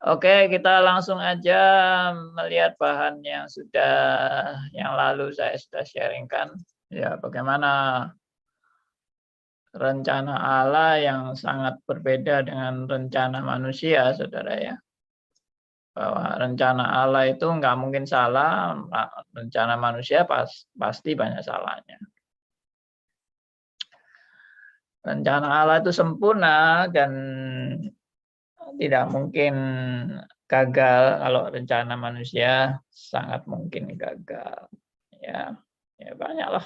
Oke, kita langsung aja melihat bahan yang lalu saya sudah sharingkan. Ya, bagaimana rencana Allah yang sangat berbeda dengan rencana manusia, saudara ya. Bahwa rencana Allah itu nggak mungkin salah, rencana manusia pasti banyak salahnya. Rencana Allah itu sempurna dan tidak mungkin gagal. Kalau rencana manusia sangat mungkin gagal. Ya, ya banyaklah.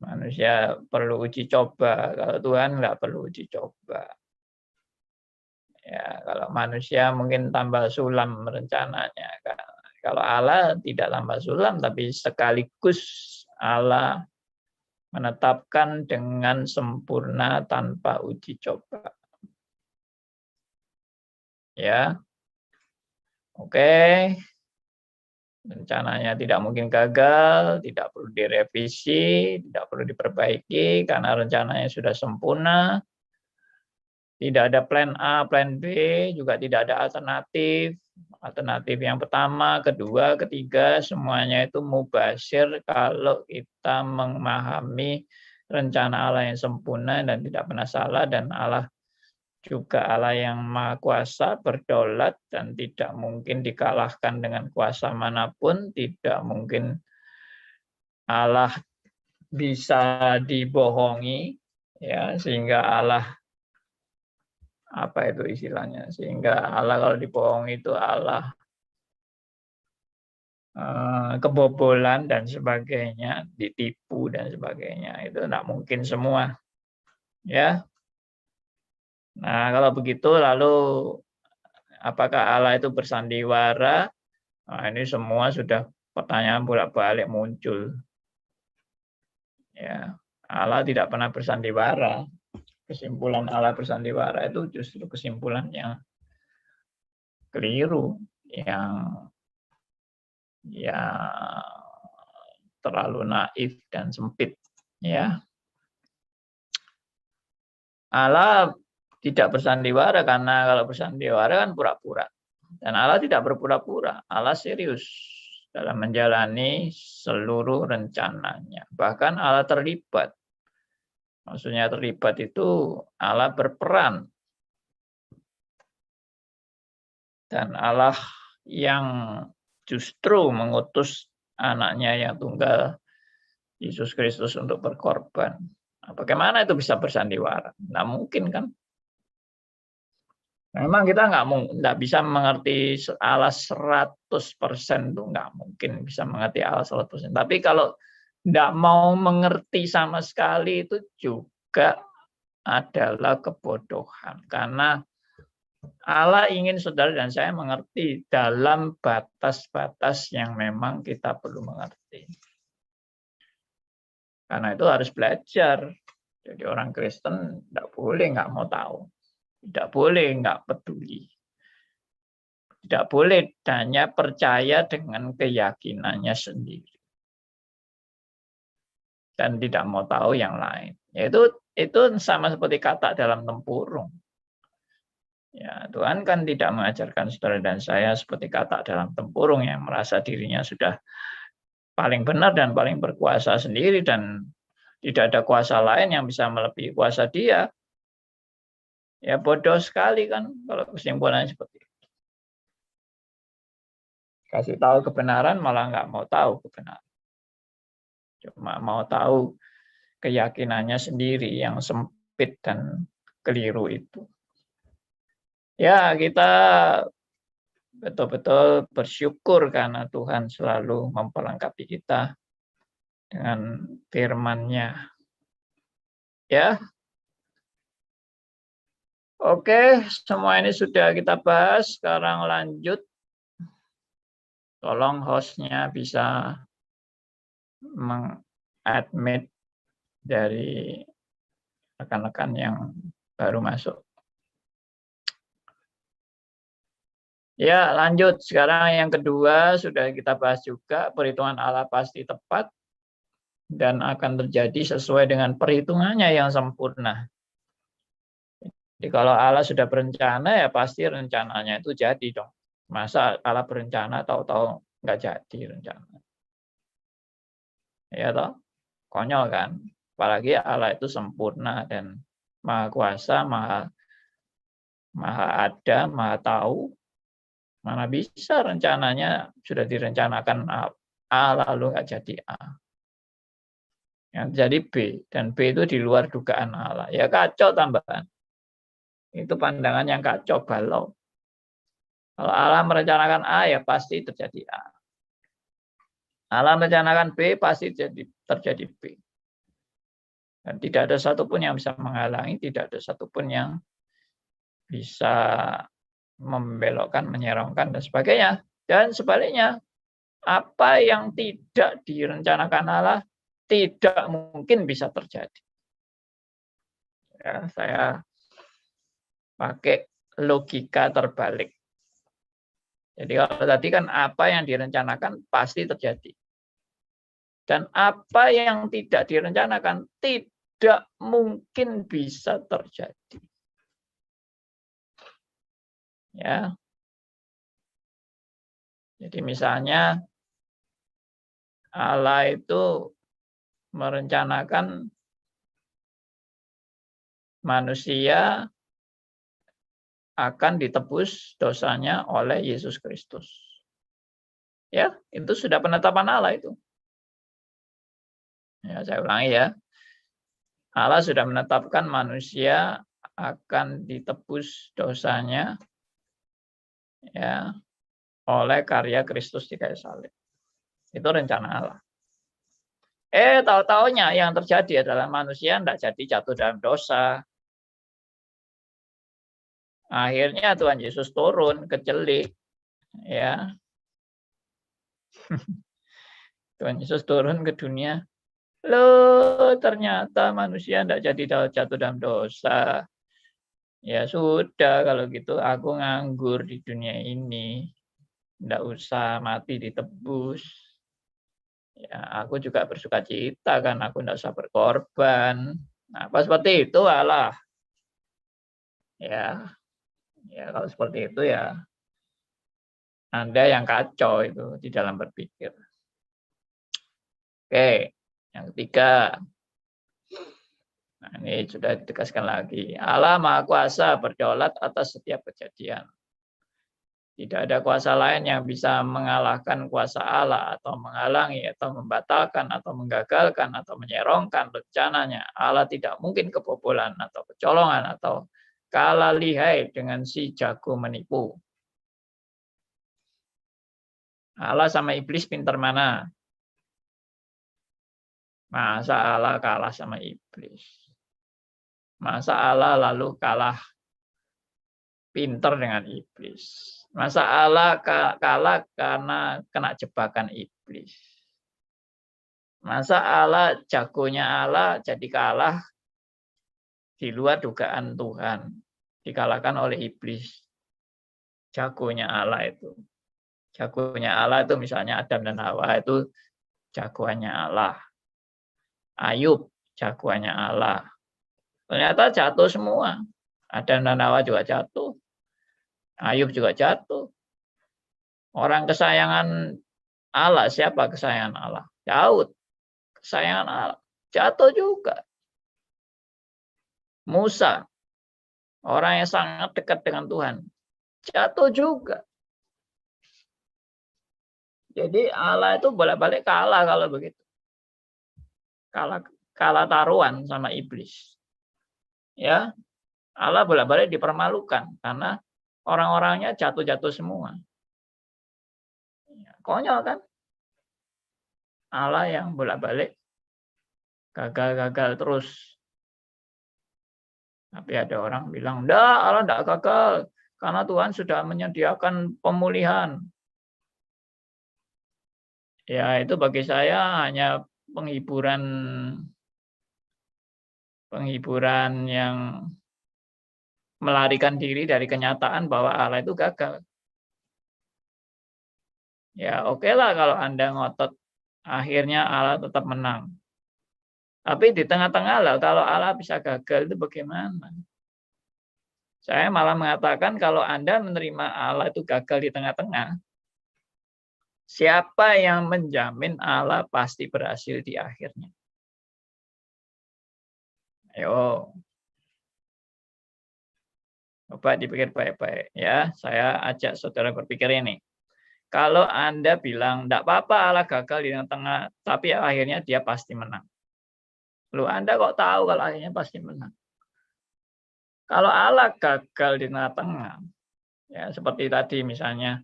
Manusia perlu uji coba. Kalau Tuhan nggak perlu uji coba. Ya, kalau manusia mungkin tambah sulam rencananya. Kalau Allah tidak tambah sulam, tapi sekaligus Allah menetapkan dengan sempurna tanpa uji coba. Ya, oke. Rencananya tidak mungkin gagal, tidak perlu direvisi, tidak perlu diperbaiki karena rencananya sudah sempurna. Tidak ada plan A, plan B, juga tidak ada alternatif. Alternatif yang pertama, kedua, ketiga, semuanya itu mubasyir kalau kita memahami rencana Allah yang sempurna dan tidak pernah salah, dan Allah juga Allah yang Maha Kuasa, berdaulat, dan tidak mungkin dikalahkan dengan kuasa manapun. Tidak mungkin Allah bisa dibohongi, ya, sehingga Allah apa itu istilahnya? Sehingga Allah kalau dibohongi itu Allah kebobolan dan sebagainya, ditipu dan sebagainya. Itu tidak mungkin semua, ya. Nah, kalau begitu lalu apakah Allah itu bersandiwara? Nah, ini semua sudah pertanyaan bolak-balik muncul. Ya, Allah tidak pernah bersandiwara. Kesimpulan Allah bersandiwara itu justru kesimpulan yang keliru, yang terlalu naif dan sempit. Ya, Allah tidak bersandiwara karena kalau bersandiwara kan pura-pura. Dan Allah tidak berpura-pura, Allah serius dalam menjalani seluruh rencananya. Bahkan Allah terlibat. Maksudnya terlibat itu Allah berperan. Dan Allah yang justru mengutus anaknya yang tunggal, Yesus Kristus, untuk berkorban. Nah, bagaimana itu bisa bersandiwara? Nggak mungkin kan? Memang kita nggak bisa mengerti Allah 100%, itu nggak mungkin bisa mengerti Allah 100%. Tapi kalau nggak mau mengerti sama sekali itu juga adalah kebodohan. Karena Allah ingin saudara dan saya mengerti dalam batas-batas yang memang kita perlu mengerti. Karena itu harus belajar. Jadi orang Kristen tidak boleh nggak mau tahu. Tidak boleh nggak peduli. Tidak boleh hanya percaya dengan keyakinannya sendiri. Dan tidak mau tahu yang lain. Itu sama seperti kata dalam tempurung. Ya, Tuhan kan tidak mengajarkan saudara dan saya seperti kata dalam tempurung yang merasa dirinya sudah paling benar dan paling berkuasa sendiri dan tidak ada kuasa lain yang bisa melebihi kuasa dia. Ya bodoh sekali kan kalau kesimpulannya seperti itu. Kasih tahu kebenaran malah nggak mau tahu kebenaran. Cuma mau tahu keyakinannya sendiri yang sempit dan keliru itu. Ya, kita betul-betul bersyukur karena Tuhan selalu memperlengkapi kita dengan firman-Nya. Ya. Oke, semua ini sudah kita bahas. Sekarang lanjut. Tolong host-nya bisa mengadmit dari rekan-rekan yang baru masuk. Ya, lanjut. Sekarang yang kedua sudah kita bahas juga, perhitungan Allah pasti tepat dan akan terjadi sesuai dengan perhitungannya yang sempurna. Jadi kalau Allah sudah berencana ya pasti rencananya itu jadi dong. Masa Allah berencana tahu-tahu nggak jadi rencana. Ya toh? Konyol kan? Apalagi Allah itu sempurna dan maha kuasa, maha ada, maha tahu. Mana bisa rencananya sudah direncanakan A lalu nggak jadi A. Yang jadi B, dan B itu di luar dugaan Allah. Ya kacau tambahan. Itu pandangan yang kacau balau. Kalau Allah merencanakan A ya pasti terjadi A. Allah merencanakan B pasti terjadi B. Dan tidak ada satupun yang bisa menghalangi, tidak ada satupun yang bisa membelokkan, menyerongkan, dan sebagainya. Dan sebaliknya, apa yang tidak direncanakan Allah tidak mungkin bisa terjadi. Ya, saya pakai logika terbalik. Jadi kalau tadi kan apa yang direncanakan pasti terjadi. Dan apa yang tidak direncanakan tidak mungkin bisa terjadi. Ya. Jadi misalnya Allah itu merencanakan manusia akan ditebus dosanya oleh Yesus Kristus. Ya, itu sudah penetapan Allah itu. Ya, saya ulangi ya. Allah sudah menetapkan manusia akan ditebus dosanya ya oleh karya Kristus di kayu salib. Itu rencana Allah. Tahu-taunya yang terjadi adalah manusia tidak jadi jatuh dalam dosa. Akhirnya Tuhan Yesus turun kejelik, ya. Tuhan Yesus turun ke dunia. Loh, ternyata manusia tidak jadi jatuh dalam dosa. Ya sudah, kalau gitu aku nganggur di dunia ini. Tidak usah mati ditebus. Ya, aku juga bersuka cita kan, aku tidak usah berkorban. Nah, pas seperti itu Allah. Ya, kalau seperti itu ya Anda yang kacau itu di dalam berpikir. Oke, yang ketiga. Nah, ini sudah ditegaskan lagi. Allah Maha Kuasa berdaulat atas setiap kejadian. Tidak ada kuasa lain yang bisa mengalahkan kuasa Allah atau menghalangi atau membatalkan atau menggagalkan atau menyerongkan rencananya. Allah tidak mungkin kebobolan atau kecolongan atau kalah lihai dengan si jago menipu. Allah sama iblis pinter mana? Masa Allah kalah sama iblis? Masa Allah lalu kalah pinter dengan iblis? Masa Allah kalah karena kena jebakan iblis? Masa Allah jagonya Allah jadi kalah di luar dugaan Tuhan, dikalahkan oleh iblis? Jagonya Allah itu. Jagonya Allah itu misalnya Adam dan Hawa itu jagoannya Allah. Ayub jagoannya Allah. Ternyata jatuh semua. Adam dan Hawa juga jatuh. Ayub juga jatuh. Orang kesayangan Allah, siapa kesayangan Allah? Daud, kesayangan Allah. Jatuh juga. Musa, orang yang sangat dekat dengan Tuhan. Jatuh juga. Jadi Allah itu bolak-balik kalah kalau begitu. Kalah taruhan sama iblis. Ya, Allah bolak-balik dipermalukan karena orang-orangnya jatuh-jatuh semua. Konyol kan? Allah yang bolak-balik gagal-gagal terus. Tapi ada orang bilang, enggak, Allah enggak gagal. Karena Tuhan sudah menyediakan pemulihan. Ya, itu bagi saya hanya penghiburan yang melarikan diri dari kenyataan bahwa Allah itu gagal. Ya, oke lah kalau Anda ngotot, akhirnya Allah tetap menang. Tapi di tengah-tengah lah, kalau Allah bisa gagal itu bagaimana? Saya malah mengatakan kalau Anda menerima Allah itu gagal di tengah-tengah, siapa yang menjamin Allah pasti berhasil di akhirnya? Ayo, coba dipikir baik-baik ya. Saya ajak saudara berpikir ini. Kalau Anda bilang, tidak apa-apa Allah gagal di tengah, tapi akhirnya dia pasti menang. Loh, Anda kok tahu kalau akhirnya pasti menang? Kalau Allah gagal di tengah-tengah, ya seperti tadi misalnya,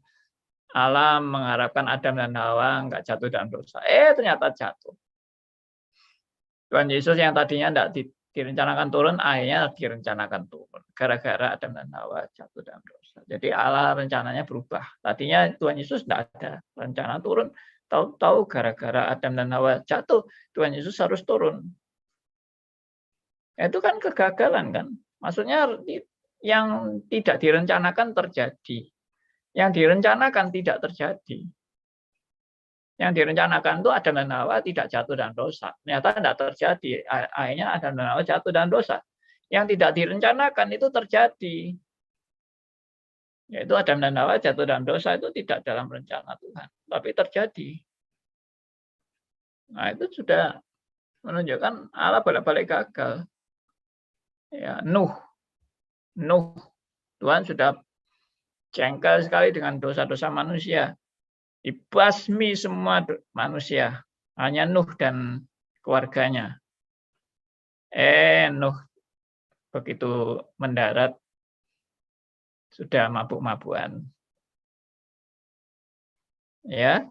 Allah mengharapkan Adam dan Hawa nggak jatuh dalam dosa. Ternyata jatuh. Tuhan Yesus yang tadinya tidak direncanakan turun, akhirnya direncanakan turun. Gara-gara Adam dan Hawa jatuh dalam dosa. Jadi Allah rencananya berubah. Tadinya Tuhan Yesus tidak ada rencana turun. Tahu-tahu gara-gara Adam dan Hawa jatuh, Tuhan Yesus harus turun. Itu kan kegagalan kan. Maksudnya yang tidak direncanakan terjadi. Yang direncanakan tidak terjadi. Yang direncanakan itu Adam dan Hawa tidak jatuh dalam dosa. Ternyata tidak terjadi. Akhirnya Adam dan Hawa jatuh dalam dosa. Yang tidak direncanakan itu terjadi. Yaitu Adam dan Hawa jatuh dalam dosa itu tidak dalam rencana Tuhan. Tapi terjadi. Nah itu sudah menunjukkan Allah bolak-balik gagal. Ya, Nuh. Tuhan sudah jengkel sekali dengan dosa-dosa manusia. Dibasmi semua manusia. Hanya Nuh dan keluarganya. Nuh begitu mendarat sudah mabuk-mabukan. Ya.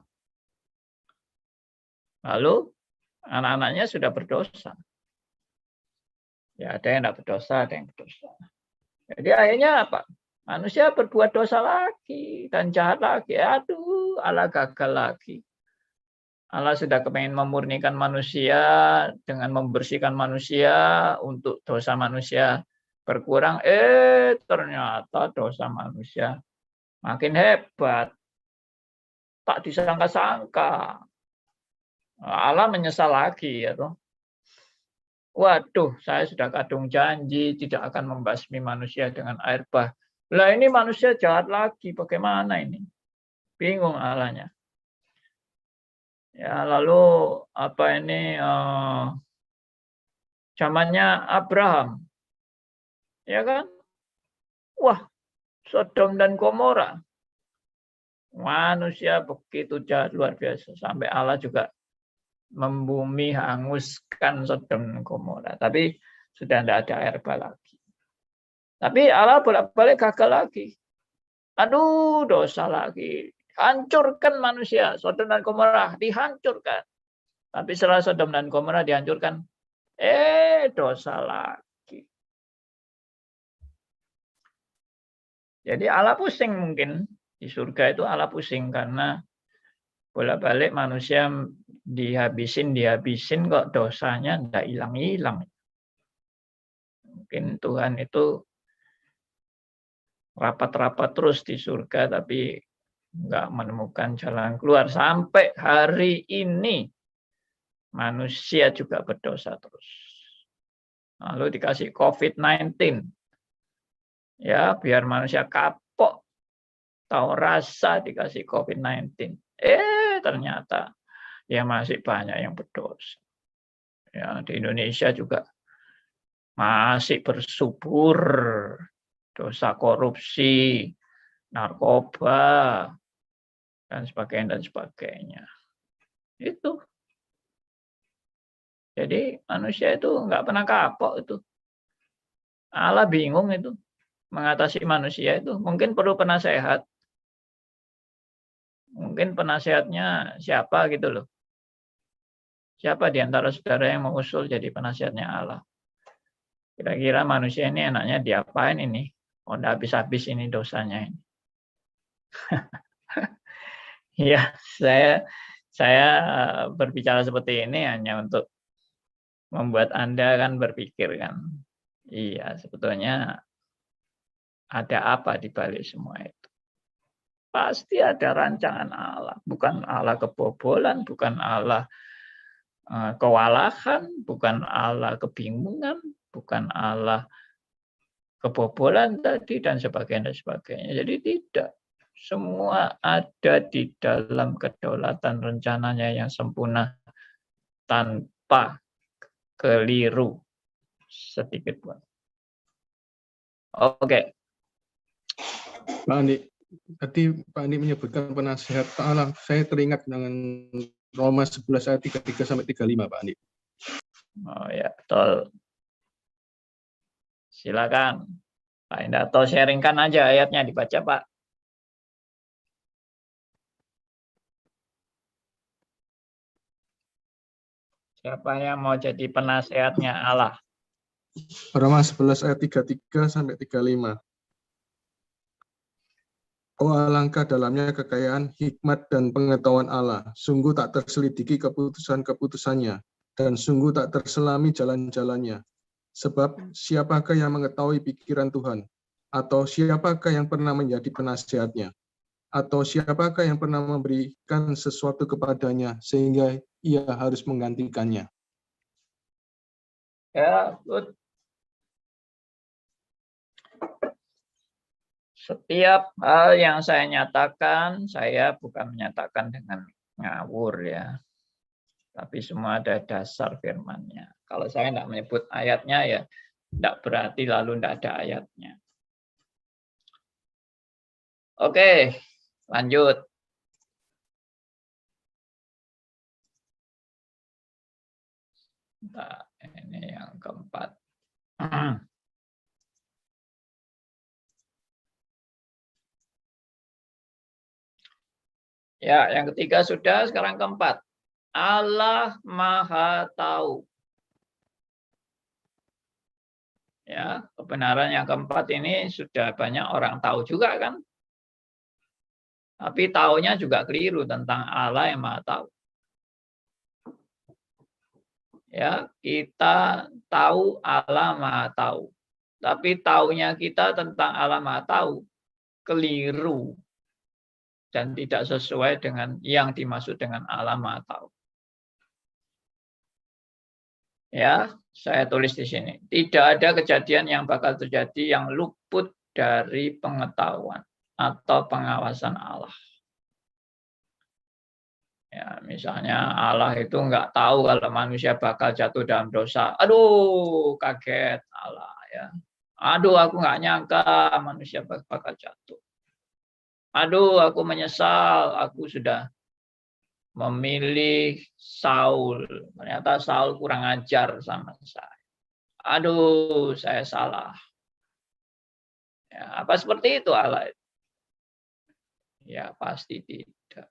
Lalu anak-anaknya sudah berdosa. Ya, ada yang tidak berdosa, ada yang berdosa. Jadi akhirnya apa? Manusia berbuat dosa lagi dan jahat lagi. Aduh, Allah gagal lagi. Allah sudah kepengen memurnikan manusia dengan membersihkan manusia untuk dosa manusia berkurang. Ternyata dosa manusia makin hebat. Tak disangka-sangka. Allah menyesal lagi ya toh. Waduh, saya sudah kadung janji tidak akan membasmi manusia dengan air bah. Lah ini manusia jahat lagi, bagaimana ini? Bingung Allahnya. Ya, lalu apa ini zamannya Abraham. Ya kan? Wah, Sodom dan Gomora. Manusia begitu jahat luar biasa sampai Allah juga membumi hanguskan Sodom dan Gomora. Tapi sudah tidak ada air bah lagi. Tapi Allah bolak-balik gagal lagi. Aduh, dosa lagi. Hancurkan manusia. Sodom dan Gomora dihancurkan. Tapi setelah Sodom dan Gomora dihancurkan, dosa lagi. Jadi Allah pusing mungkin. Di surga itu Allah pusing karena bolak-balik manusia dihabisin kok dosanya tidak hilang-hilang. Mungkin Tuhan itu rapat-rapat terus di surga tapi nggak menemukan jalan keluar. Sampai hari ini manusia juga berdosa terus. Lalu dikasih COVID-19. Ya, biar manusia kapok. Tahu rasa dikasih COVID-19. Ternyata ya masih banyak yang berdosa. Ya, di Indonesia juga masih bersubur dosa korupsi, narkoba, dan sebagainya. Itu. Jadi manusia itu nggak pernah kapok itu. Allah bingung itu mengatasi manusia itu. Mungkin perlu penasehat. Mungkin penasehatnya siapa gitu loh. Siapa di antara saudara yang mengusul jadi penasehatnya Allah? Kira-kira manusia ini enaknya diapain ini? Udah habis-habis ini dosanya ini. Ya, saya berbicara seperti ini hanya untuk membuat Anda kan berpikir kan. Iya, sebetulnya ada apa di balik semua itu? Pasti ada rancangan Allah, bukan Allah kebobolan, bukan Allah kewalahan, bukan Allah kebingungan, bukan Allah kebobolan tadi dan sebagainya. Jadi tidak. Semua ada di dalam kedaulatan rencananya yang sempurna tanpa keliru sedikit pun. Oke. Pak Andi, tadi Pak Andi menyebutkan penasihat Allah. Saya teringat dengan Roma 11 ayat 33 sampai 35, Pak Andi. Oh ya, betul. Silakan. Pak Indato sharingkan aja ayatnya, dibaca, Pak. Siapa yang mau jadi penasehatnya Allah? Roma 11 ayat 33 sampai 35. Oh, alangkah dalamnya kekayaan, hikmat, dan pengetahuan Allah. Sungguh tak terselidiki keputusan-keputusannya, dan sungguh tak terselami jalan-jalannya. Sebab siapakah yang mengetahui pikiran Tuhan? Atau siapakah yang pernah menjadi penasihatnya? Atau siapakah yang pernah memberikan sesuatu kepadanya sehingga ia harus menggantikannya? Ya, good. Setiap hal yang saya nyatakan, saya bukan menyatakan dengan ngawur ya. Tapi semua ada dasar firman-Nya. Kalau saya tidak menyebut ayatnya ya tidak berarti lalu tidak ada ayatnya. Oke, lanjut. Nah, ini yang keempat. Ya, yang ketiga sudah, sekarang keempat. Allah Maha Tahu. Ya, kebenaran yang keempat ini sudah banyak orang tahu juga kan? Tapi taunya juga keliru tentang Allah yang Maha Tahu. Ya, kita tahu Allah Maha Tahu. Tapi taunya kita tentang Allah Maha Tahu keliru dan tidak sesuai dengan yang dimaksud dengan Allah Maha Tahu. Ya, saya tulis di sini. Tidak ada kejadian yang bakal terjadi yang luput dari pengetahuan atau pengawasan Allah. Ya, misalnya Allah itu nggak tahu kalau manusia bakal jatuh dalam dosa. Aduh, kaget Allah ya. Aduh, aku nggak nyangka manusia bakal jatuh. Aduh, aku menyesal, aku sudah memilih Saul. Ternyata Saul kurang ajar sama saya. Aduh, saya salah. Ya, apa seperti itu Allah? Ya, pasti tidak.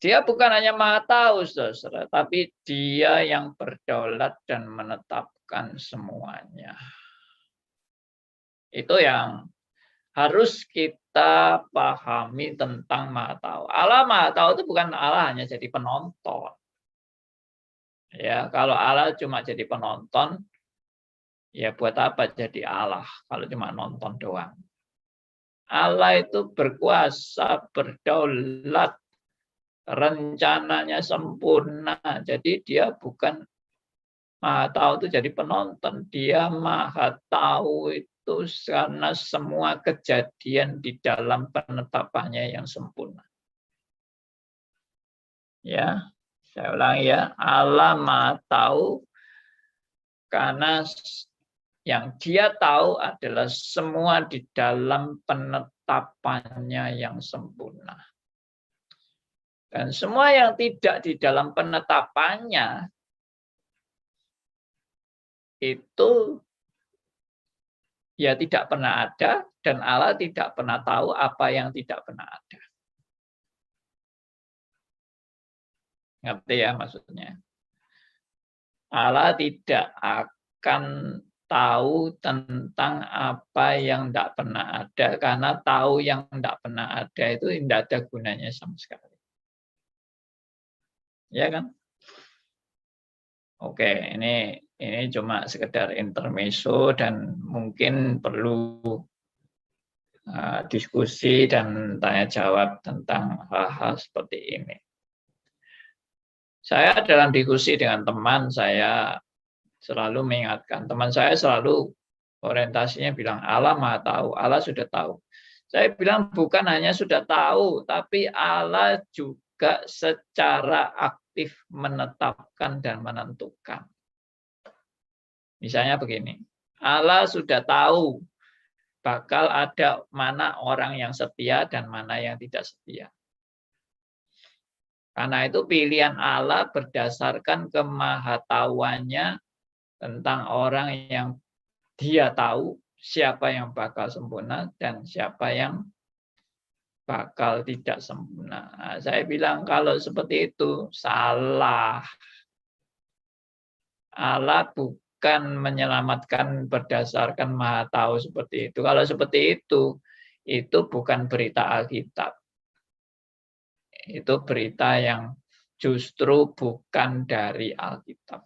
Dia bukan hanya Maha Tahu, saudara, tapi Dia yang berdaulat dan menetapkan semuanya. Itu yang harus kita pahami tentang Maha Tahu. Allah Maha Tahu itu bukan Allah hanya jadi penonton. Ya, kalau Allah cuma jadi penonton, ya buat apa jadi Allah kalau cuma nonton doang. Allah itu berkuasa, berdaulat, rencananya sempurna. Jadi dia bukan Maha Tahu itu jadi penonton. Dia Maha Tahu itu karena semua kejadian di dalam penetapannya yang sempurna. Ya, saya ulangi ya. Allah Maha Tahu karena yang Dia tahu adalah semua di dalam penetapannya yang sempurna. Dan semua yang tidak di dalam penetapannya itu ya tidak pernah ada, dan Allah tidak pernah tahu apa yang tidak pernah ada. Ngerti ya maksudnya? Allah tidak akan tahu tentang apa yang tidak pernah ada, karena tahu yang tidak pernah ada itu tidak ada gunanya sama sekali. Ya kan? Oke, ini cuma sekedar intermezzo dan mungkin perlu diskusi dan tanya jawab tentang hal-hal seperti ini. Saya dalam diskusi dengan teman saya Selalu mengingatkan. Teman saya selalu orientasinya bilang Allah Maha tahu, Allah sudah tahu. Saya bilang bukan hanya sudah tahu, tapi Allah juga secara aktif menetapkan dan menentukan. Misalnya begini, Allah sudah tahu bakal ada mana orang yang setia dan mana yang tidak setia. Karena itu pilihan Allah berdasarkan kemahatauannya tentang orang yang dia tahu siapa yang bakal sempurna dan siapa yang bakal tidak sempurna. Nah, saya bilang kalau seperti itu salah. Allah bukan menyelamatkan berdasarkan Maha Tahu seperti itu. Kalau seperti itu bukan berita Alkitab. Itu berita yang justru bukan dari Alkitab.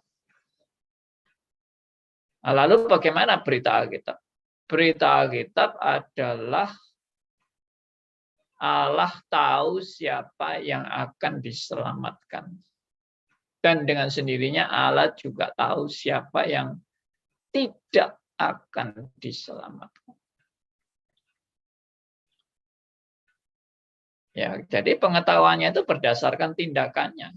Lalu bagaimana berita Alkitab? Berita Alkitab adalah Allah tahu siapa yang akan diselamatkan. Dan dengan sendirinya Allah juga tahu siapa yang tidak akan diselamatkan. Ya, jadi pengetahuannya itu berdasarkan tindakannya.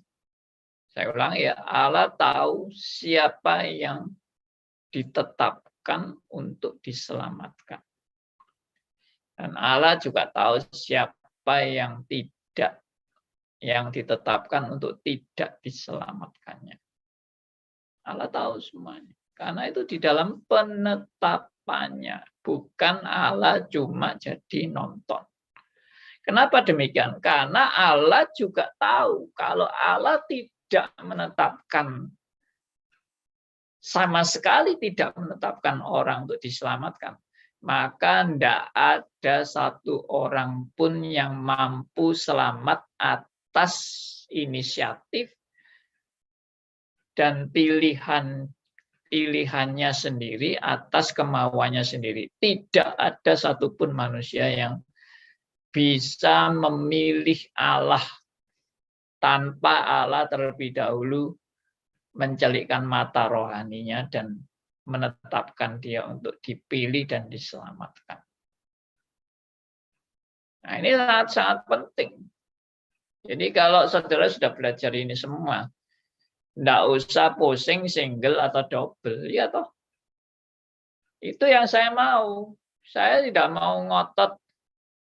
Saya ulang ya, Allah tahu siapa yang ditetapkan untuk diselamatkan. Dan Allah juga tahu siapa yang tidak, yang ditetapkan untuk tidak diselamatkannya. Allah tahu semuanya. Karena itu di dalam penetapannya. Bukan Allah cuma jadi nonton. Kenapa demikian? Karena Allah juga tahu kalau Allah tidak menetapkan, sama sekali tidak menetapkan orang untuk diselamatkan, maka tidak ada satu orang pun yang mampu selamat atas inisiatif dan pilihannya sendiri, atas kemauannya sendiri. Tidak ada satupun manusia yang bisa memilih Allah tanpa Allah terlebih dahulu mencelikkan mata rohaninya dan menetapkan dia untuk dipilih dan diselamatkan. Nah, ini sangat penting. Jadi kalau saudara sudah belajar ini semua, tidak usah pusing single atau double, ya toh. Itu yang saya mau. Saya tidak mau ngotot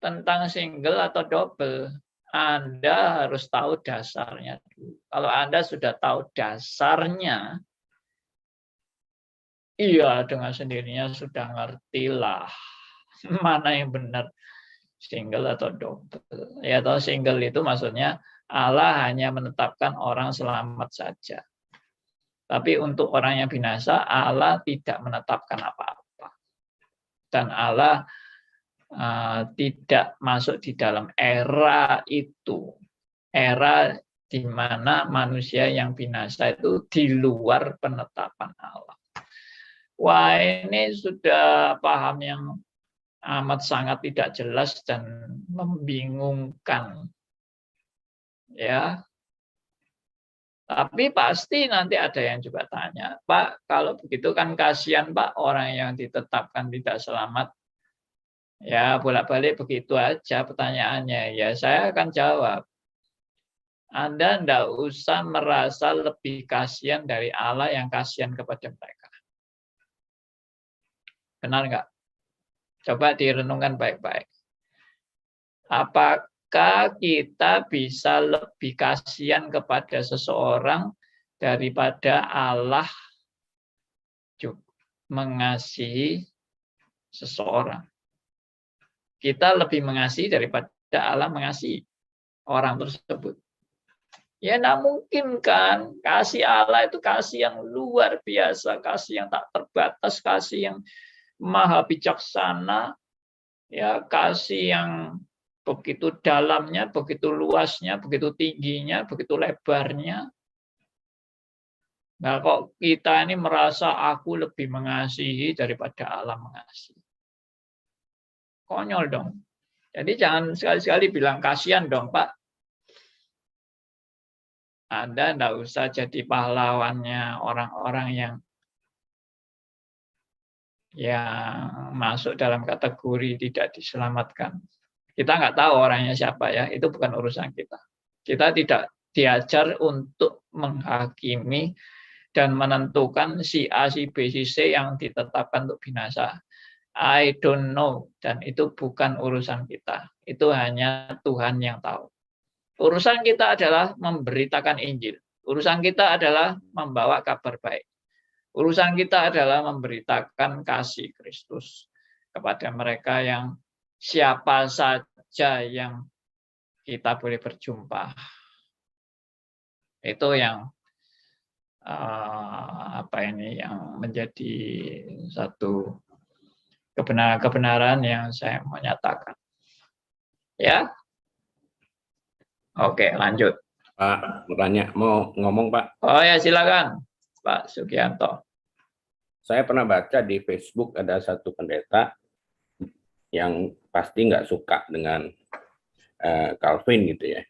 tentang single atau double. Anda harus tahu dasarnya dulu. Kalau Anda sudah tahu dasarnya, iya dengan sendirinya sudah ngertilah mana yang benar, single atau double. Ya atau single itu maksudnya Allah hanya menetapkan orang selamat saja. Tapi untuk orang yang binasa, Allah tidak menetapkan apa-apa. Dan Allah tidak masuk di dalam era itu. Era di mana manusia yang binasa itu di luar penetapan Allah. Wah, ini sudah paham yang amat sangat tidak jelas dan membingungkan. Ya. Tapi pasti nanti ada yang juga tanya, Pak, kalau begitu kan kasihan Pak orang yang ditetapkan tidak selamat. Ya, bolak-balik begitu aja pertanyaannya. Ya, saya akan jawab. Anda tidak usah merasa lebih kasihan dari Allah yang kasihan kepada mereka. Benar nggak? Coba direnungkan baik-baik. Apakah kita bisa lebih kasihan kepada seseorang daripada Allah mengasihi seseorang? Kita lebih mengasihi daripada Allah mengasihi orang tersebut. Ya, tidak mungkin kan. Kasih Allah itu kasih yang luar biasa, kasih yang tak terbatas, kasih yang maha bijaksana, ya kasih yang begitu dalamnya, begitu luasnya, begitu tingginya, begitu lebarnya. Nah, kok kita ini merasa aku lebih mengasihi daripada Allah mengasihi. Konyol dong. Jadi jangan sekali-sekali bilang kasihan dong, Pak. Anda tidak usah jadi pahlawannya orang-orang yang yang masuk dalam kategori tidak diselamatkan. Kita nggak tahu orangnya siapa ya, itu bukan urusan kita. Kita tidak diajar untuk menghakimi dan menentukan si A, si B, si C yang ditetapkan untuk binasa. I don't know, dan itu bukan urusan kita. Itu hanya Tuhan yang tahu. Urusan kita adalah memberitakan Injil. Urusan kita adalah membawa kabar baik. Urusan kita adalah memberitakan kasih Kristus kepada mereka yang siapa saja yang kita boleh berjumpa. Itu yang yang menjadi satu kebenaran yang saya mau nyatakan. Ya. Oke, lanjut. Pak, mau ngomong, Pak. Oh ya, silakan, Pak Sugianto. Saya pernah baca di Facebook ada satu pendeta yang pasti nggak suka dengan Calvin gitu ya.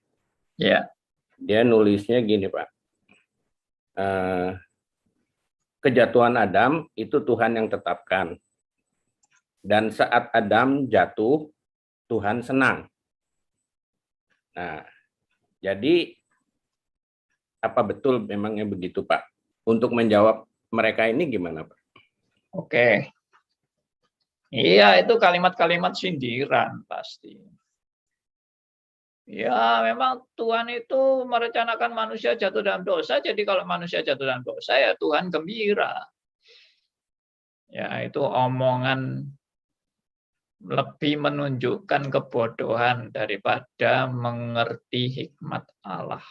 Ya. Dia nulisnya gini, Pak. Kejatuhan Adam itu Tuhan yang tetapkan. Dan saat Adam jatuh, Tuhan senang. Nah, jadi apa betul memangnya begitu, Pak? Untuk menjawab mereka ini gimana, Pak? Oke. Iya, itu kalimat-kalimat sindiran pasti. Ya, memang Tuhan itu merencanakan manusia jatuh dalam dosa, jadi kalau manusia jatuh dalam dosa, ya Tuhan gembira. Ya, itu omongan lebih menunjukkan kebodohan daripada mengerti hikmat Allah.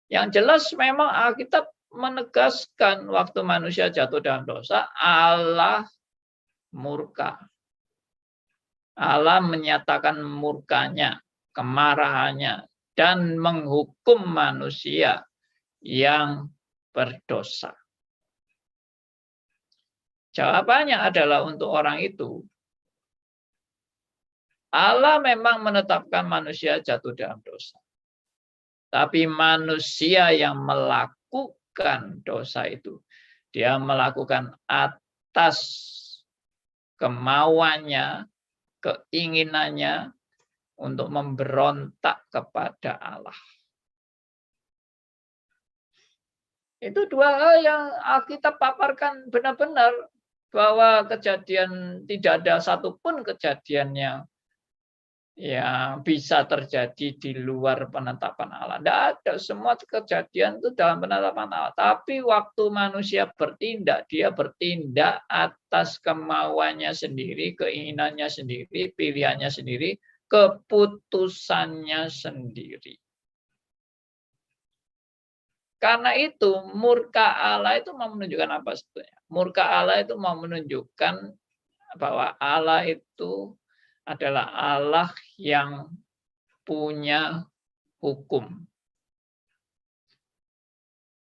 Yang jelas memang Alkitab menegaskan waktu manusia jatuh dalam dosa, Allah murka. Allah menyatakan murkanya, kemarahannya, dan menghukum manusia yang berdosa. Jawabannya adalah untuk orang itu, Allah memang menetapkan manusia jatuh dalam dosa. Tapi manusia yang melakukan dosa itu, dia melakukan atas kemauannya, keinginannya untuk memberontak kepada Allah. Itu dua hal yang Alkitab paparkan benar-benar, bahwa kejadian tidak ada satupun kejadian yang bisa terjadi di luar penetapan Allah. Tidak ada, semua kejadian itu dalam penetapan Allah. Tapi waktu manusia bertindak, dia bertindak atas kemauannya sendiri, keinginannya sendiri, pilihannya sendiri, keputusannya sendiri. Karena itu, murka Allah itu mau menunjukkan apa sebetulnya? Murka Allah itu mau menunjukkan bahwa Allah itu adalah Allah yang punya hukum.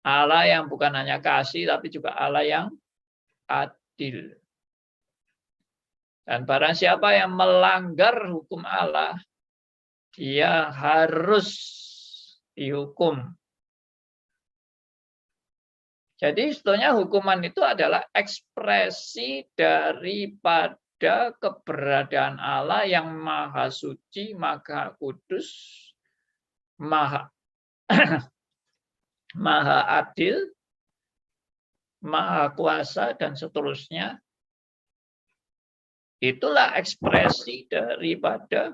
Allah yang bukan hanya kasih, tapi juga Allah yang adil. Dan barang siapa yang melanggar hukum Allah, dia harus dihukum. Jadi sebetulnya hukuman itu adalah ekspresi daripada keberadaan Allah yang maha suci, maha kudus, maha adil, maha kuasa, dan seterusnya. Itulah ekspresi daripada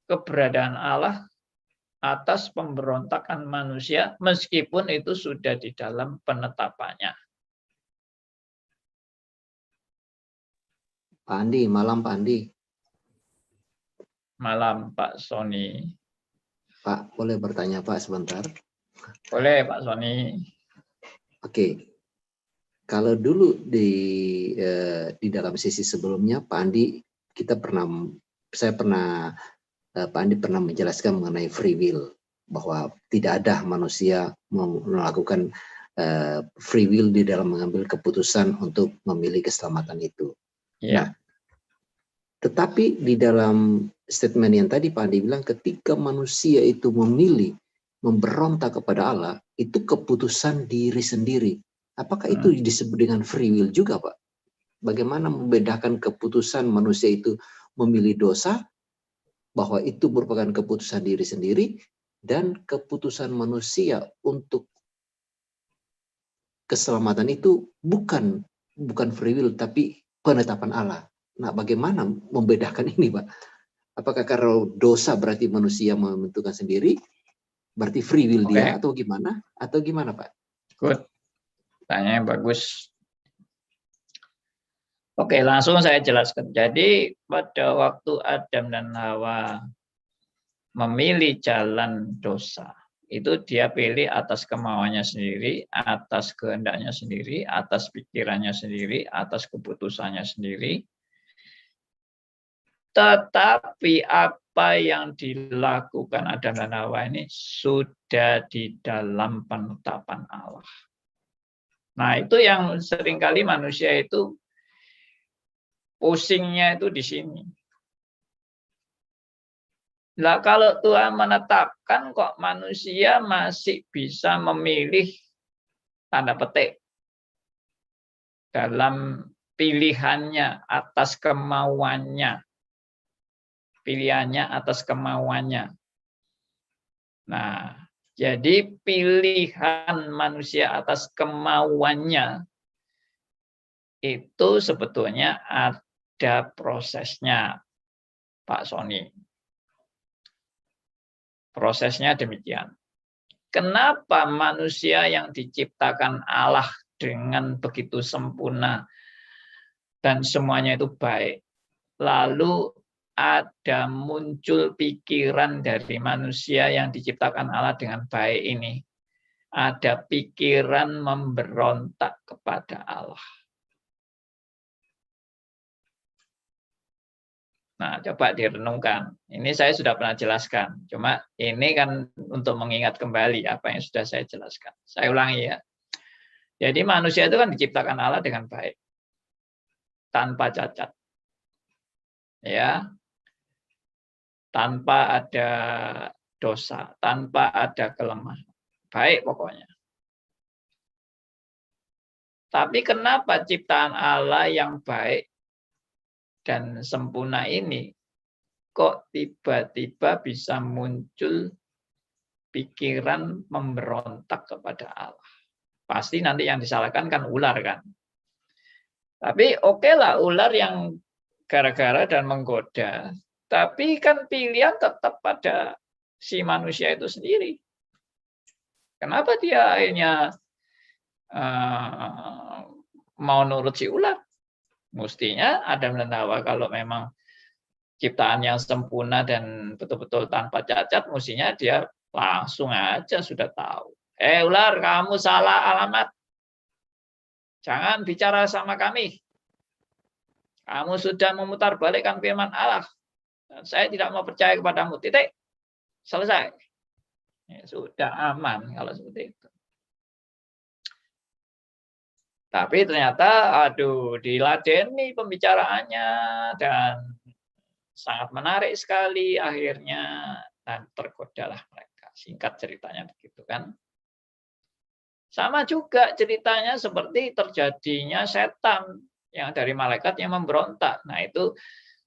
keberadaan Allah atas pemberontakan manusia, meskipun itu sudah di dalam penetapannya. Pak Andi, malam Pak Andi. Malam Pak Sony. Pak, boleh bertanya Pak sebentar? Boleh Pak Sony. Oke. Kalau dulu di dalam sesi sebelumnya Pak Andi, Pak Andi pernah menjelaskan mengenai free will, bahwa tidak ada manusia melakukan free will di dalam mengambil keputusan untuk memilih keselamatan itu. Ya. Nah, tetapi di dalam statement yang tadi Pak Andi bilang, ketika manusia itu memilih memberontak kepada Allah, itu keputusan diri sendiri. Apakah itu disebut dengan free will juga, Pak? Bagaimana membedakan keputusan manusia itu memilih dosa, bahwa itu merupakan keputusan diri sendiri, dan keputusan manusia untuk keselamatan itu bukan free will, tapi penetapan Allah. Nah, bagaimana membedakan ini, Pak? Apakah karena dosa berarti manusia menentukan sendiri, berarti free will dia, atau gimana? Atau gimana, Pak? Good. Tanya yang bagus. Oke, langsung saya jelaskan. Jadi pada waktu Adam dan Hawa memilih jalan dosa, itu dia pilih atas kemauannya sendiri, atas kehendaknya sendiri, atas pikirannya sendiri, atas keputusannya sendiri. Tetapi apa yang dilakukan Adam dan Hawa ini sudah di dalam penetapan Allah. Nah, itu yang seringkali manusia itu pusingnya itu di sini. Nah, kalau Tuhan menetapkan kok manusia masih bisa memilih tanda petik dalam pilihannya atas kemauannya. Pilihannya atas kemauannya. Nah, jadi pilihan manusia atas kemauannya itu sebetulnya ada prosesnya, Pak Sony. Prosesnya demikian. Kenapa manusia yang diciptakan Allah dengan begitu sempurna dan semuanya itu baik, lalu ada muncul pikiran dari manusia yang diciptakan Allah dengan baik ini. Ada pikiran memberontak kepada Allah. Nah, coba direnungkan. Ini saya sudah pernah jelaskan. Cuma ini kan untuk mengingat kembali apa yang sudah saya jelaskan. Saya ulangi ya. Jadi manusia itu kan diciptakan Allah dengan baik. Tanpa cacat. Ya. Tanpa ada dosa, tanpa ada kelemahan. Baik pokoknya. Tapi kenapa ciptaan Allah yang baik dan sempurna ini kok tiba-tiba bisa muncul pikiran memberontak kepada Allah? Pasti nanti yang disalahkan kan ular kan. Tapi oke lah ular yang gara-gara dan menggoda. Tapi kan pilihan tetap pada si manusia itu sendiri. Kenapa dia akhirnya mau nurut si ular? Mestinya Adam dan Hawa kalau memang ciptaan yang sempurna dan betul-betul tanpa cacat, mestinya dia langsung aja sudah tahu. Ular, kamu salah alamat. Jangan bicara sama kami. Kamu sudah memutarbalikkan firman Allah. Saya tidak mau percaya kepadamu. Titik. Selesai. Ya, sudah aman kalau seperti itu. Tapi ternyata, aduh, diladeni pembicaraannya dan sangat menarik sekali akhirnya dan tergodalah mereka. Singkat ceritanya begitu kan. Sama juga ceritanya seperti terjadinya setan yang dari malaikat yang memberontak. Nah itu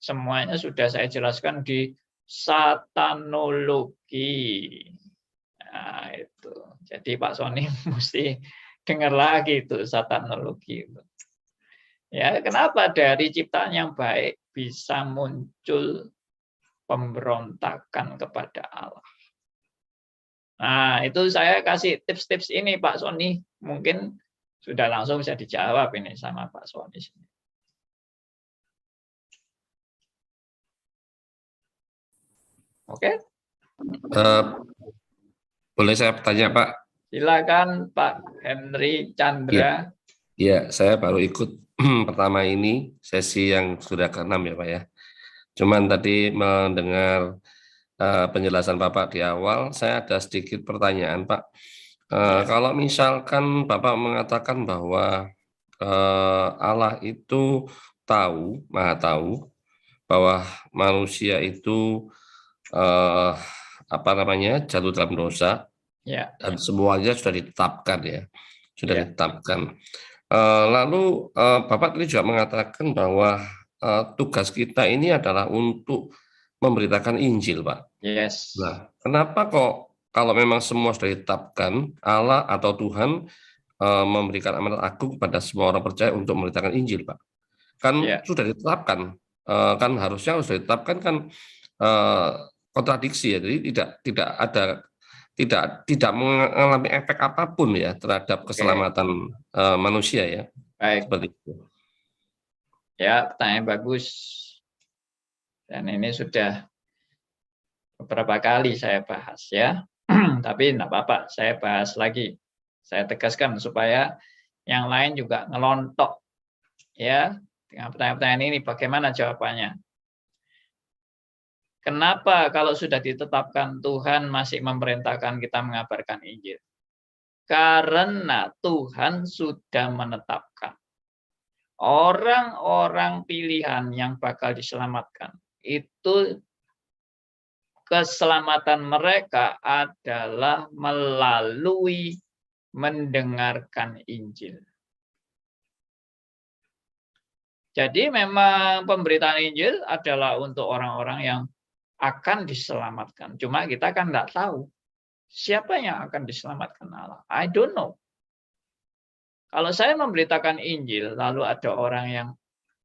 semuanya sudah saya jelaskan di satanologi. Nah itu. Jadi Pak Sony mesti dengar lagi itu satanologi itu. Ya, kenapa dari ciptaan yang baik bisa muncul pemberontakan kepada Allah? Nah, itu saya kasih tips-tips ini Pak Sony. Mungkin sudah langsung bisa dijawab ini sama Pak Sony. Oke? Boleh saya bertanya, Pak? Silakan Pak Henry Chandra. Iya, saya baru ikut pertama ini, sesi yang sudah ke-6 ya Pak ya. Cuman tadi mendengar penjelasan Bapak di awal, saya ada sedikit pertanyaan Pak. Kalau misalkan Bapak mengatakan bahwa Allah itu tahu, maha tahu, bahwa manusia itu jatuh dalam dosa, Ya. dan semuanya sudah ditetapkan ya, sudah Ya. ditetapkan. Lalu Bapak tadi juga mengatakan bahwa tugas kita ini adalah untuk memberitakan Injil, Pak. Yes. Nah, kenapa kok kalau memang semua sudah ditetapkan, Allah atau Tuhan memberikan amanat agung kepada semua orang percaya untuk memberitakan Injil, Pak? Kan Ya. sudah ditetapkan, kan harusnya sudah ditetapkan kan kontradiksi ya, jadi tidak mengalami efek apapun ya terhadap keselamatan manusia ya, Baik. seperti itu. Ya, pertanyaan bagus. Dan ini sudah beberapa kali saya bahas ya. Tapi enggak apa-apa, saya bahas lagi. Saya tegaskan supaya yang lain juga ngelontok ya. Dengan pertanyaan-pertanyaan ini bagaimana jawabannya? Kenapa kalau sudah ditetapkan Tuhan masih memerintahkan kita mengabarkan Injil? Karena Tuhan sudah menetapkan orang-orang pilihan yang bakal diselamatkan. Itu keselamatan mereka adalah melalui mendengarkan Injil. Jadi memang pemberitaan Injil adalah untuk orang-orang yang akan diselamatkan. Cuma kita kan tidak tahu siapa yang akan diselamatkan Allah. I don't know. Kalau saya memberitakan Injil, lalu ada orang yang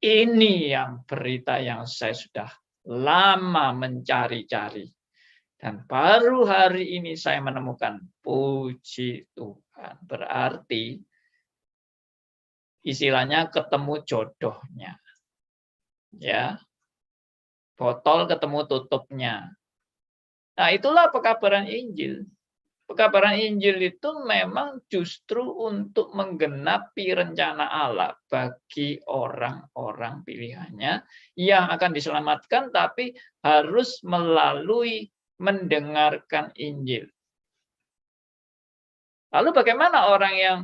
ini yang berita yang saya sudah lama mencari-cari. Dan baru hari ini saya menemukan, puji Tuhan. Berarti istilahnya ketemu jodohnya. Ya. Botol ketemu tutupnya. Nah, itulah pekabaran Injil. Pekabaran Injil itu memang justru untuk menggenapi rencana Allah bagi orang-orang pilihannya yang akan diselamatkan, tapi harus melalui mendengarkan Injil. Lalu bagaimana orang yang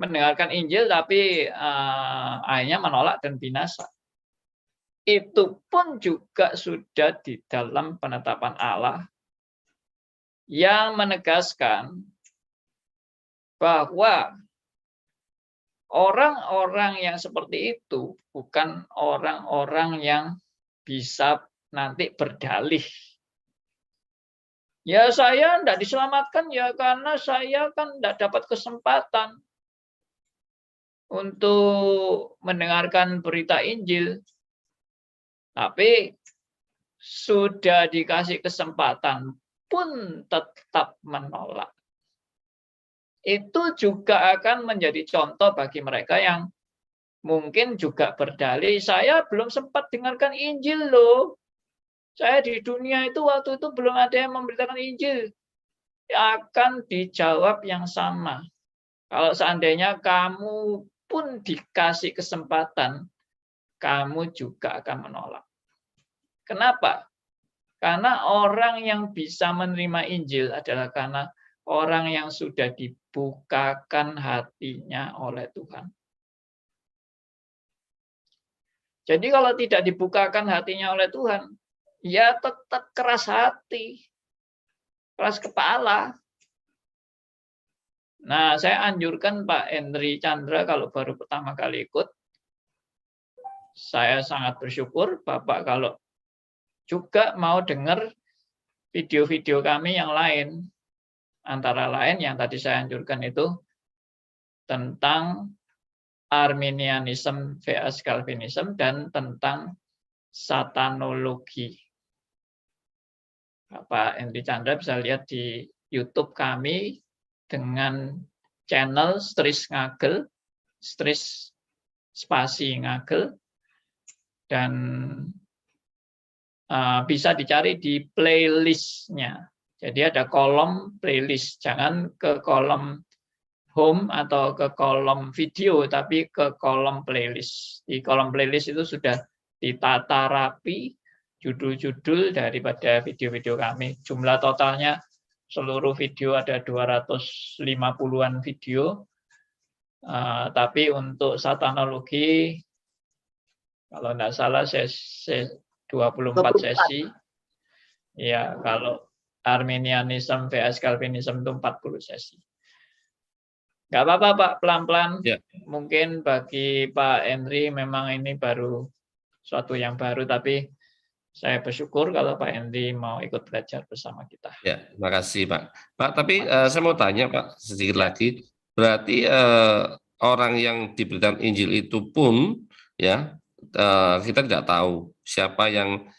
mendengarkan Injil tapi akhirnya menolak dan binasa? Itu pun juga sudah di dalam penetapan Allah yang menegaskan bahwa orang-orang yang seperti itu bukan orang-orang yang bisa nanti berdalih. Ya saya tidak diselamatkan ya karena saya kan tidak dapat kesempatan untuk mendengarkan berita Injil. Tapi sudah dikasih kesempatan pun tetap menolak. Itu juga akan menjadi contoh bagi mereka yang mungkin juga berdalih, saya belum sempat dengarkan Injil loh. Saya di dunia itu waktu itu belum ada yang memberitakan Injil. Akan dijawab yang sama. Kalau seandainya kamu pun dikasih kesempatan, kamu juga akan menolak. Kenapa? Karena orang yang bisa menerima Injil adalah karena orang yang sudah dibukakan hatinya oleh Tuhan. Jadi kalau tidak dibukakan hatinya oleh Tuhan, ya tetap keras hati, keras kepala. Nah, saya anjurkan Pak Henry Chandra kalau baru pertama kali ikut, saya sangat bersyukur Bapak kalau juga mau dengar video-video kami yang lain. Antara lain yang tadi saya anjurkan itu tentang Arminianism vs Calvinism dan tentang satanologi. Pak Henry Chandra bisa lihat di YouTube kami dengan channel Stris Ngagel, Stris spasi Ngagel, dan bisa dicari di playlist-nya. Jadi ada kolom playlist, jangan ke kolom home atau ke kolom video, tapi ke kolom playlist. Di kolom playlist itu sudah ditata rapi judul-judul daripada video-video kami. Jumlah totalnya seluruh video ada 250-an video. Tapi untuk satanologi, kalau tidak salah 24 sesi. Ya, kalau Arminianism vs Calvinism itu 40 sesi. Nggak apa-apa Pak, pelan-pelan. Ya. Mungkin bagi Pak Henry memang ini baru suatu yang baru, tapi saya bersyukur kalau Pak Henry mau ikut belajar bersama kita. Ya, terima kasih Pak. Pak, tapi saya mau tanya Pak sedikit lagi. Berarti orang yang diberitakan Injil itu pun ya kita tidak tahu siapa yang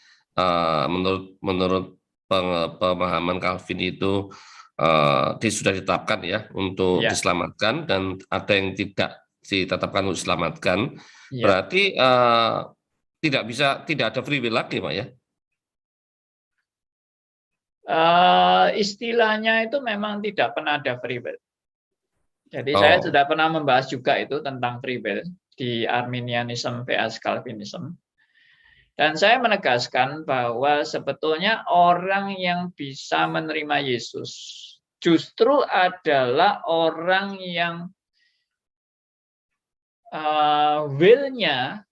menurut pemahaman Calvin itu sudah ditetapkan ya untuk diselamatkan, dan ada yang tidak ditetapkan untuk diselamatkan. Berarti tidak ada free will lagi Pak ya? Istilahnya itu memang tidak pernah ada free will. Jadi saya sudah pernah membahas juga itu tentang free will di Arminianism vs Calvinism. Dan saya menegaskan bahwa sebetulnya orang yang bisa menerima Yesus justru adalah orang yang will-nya,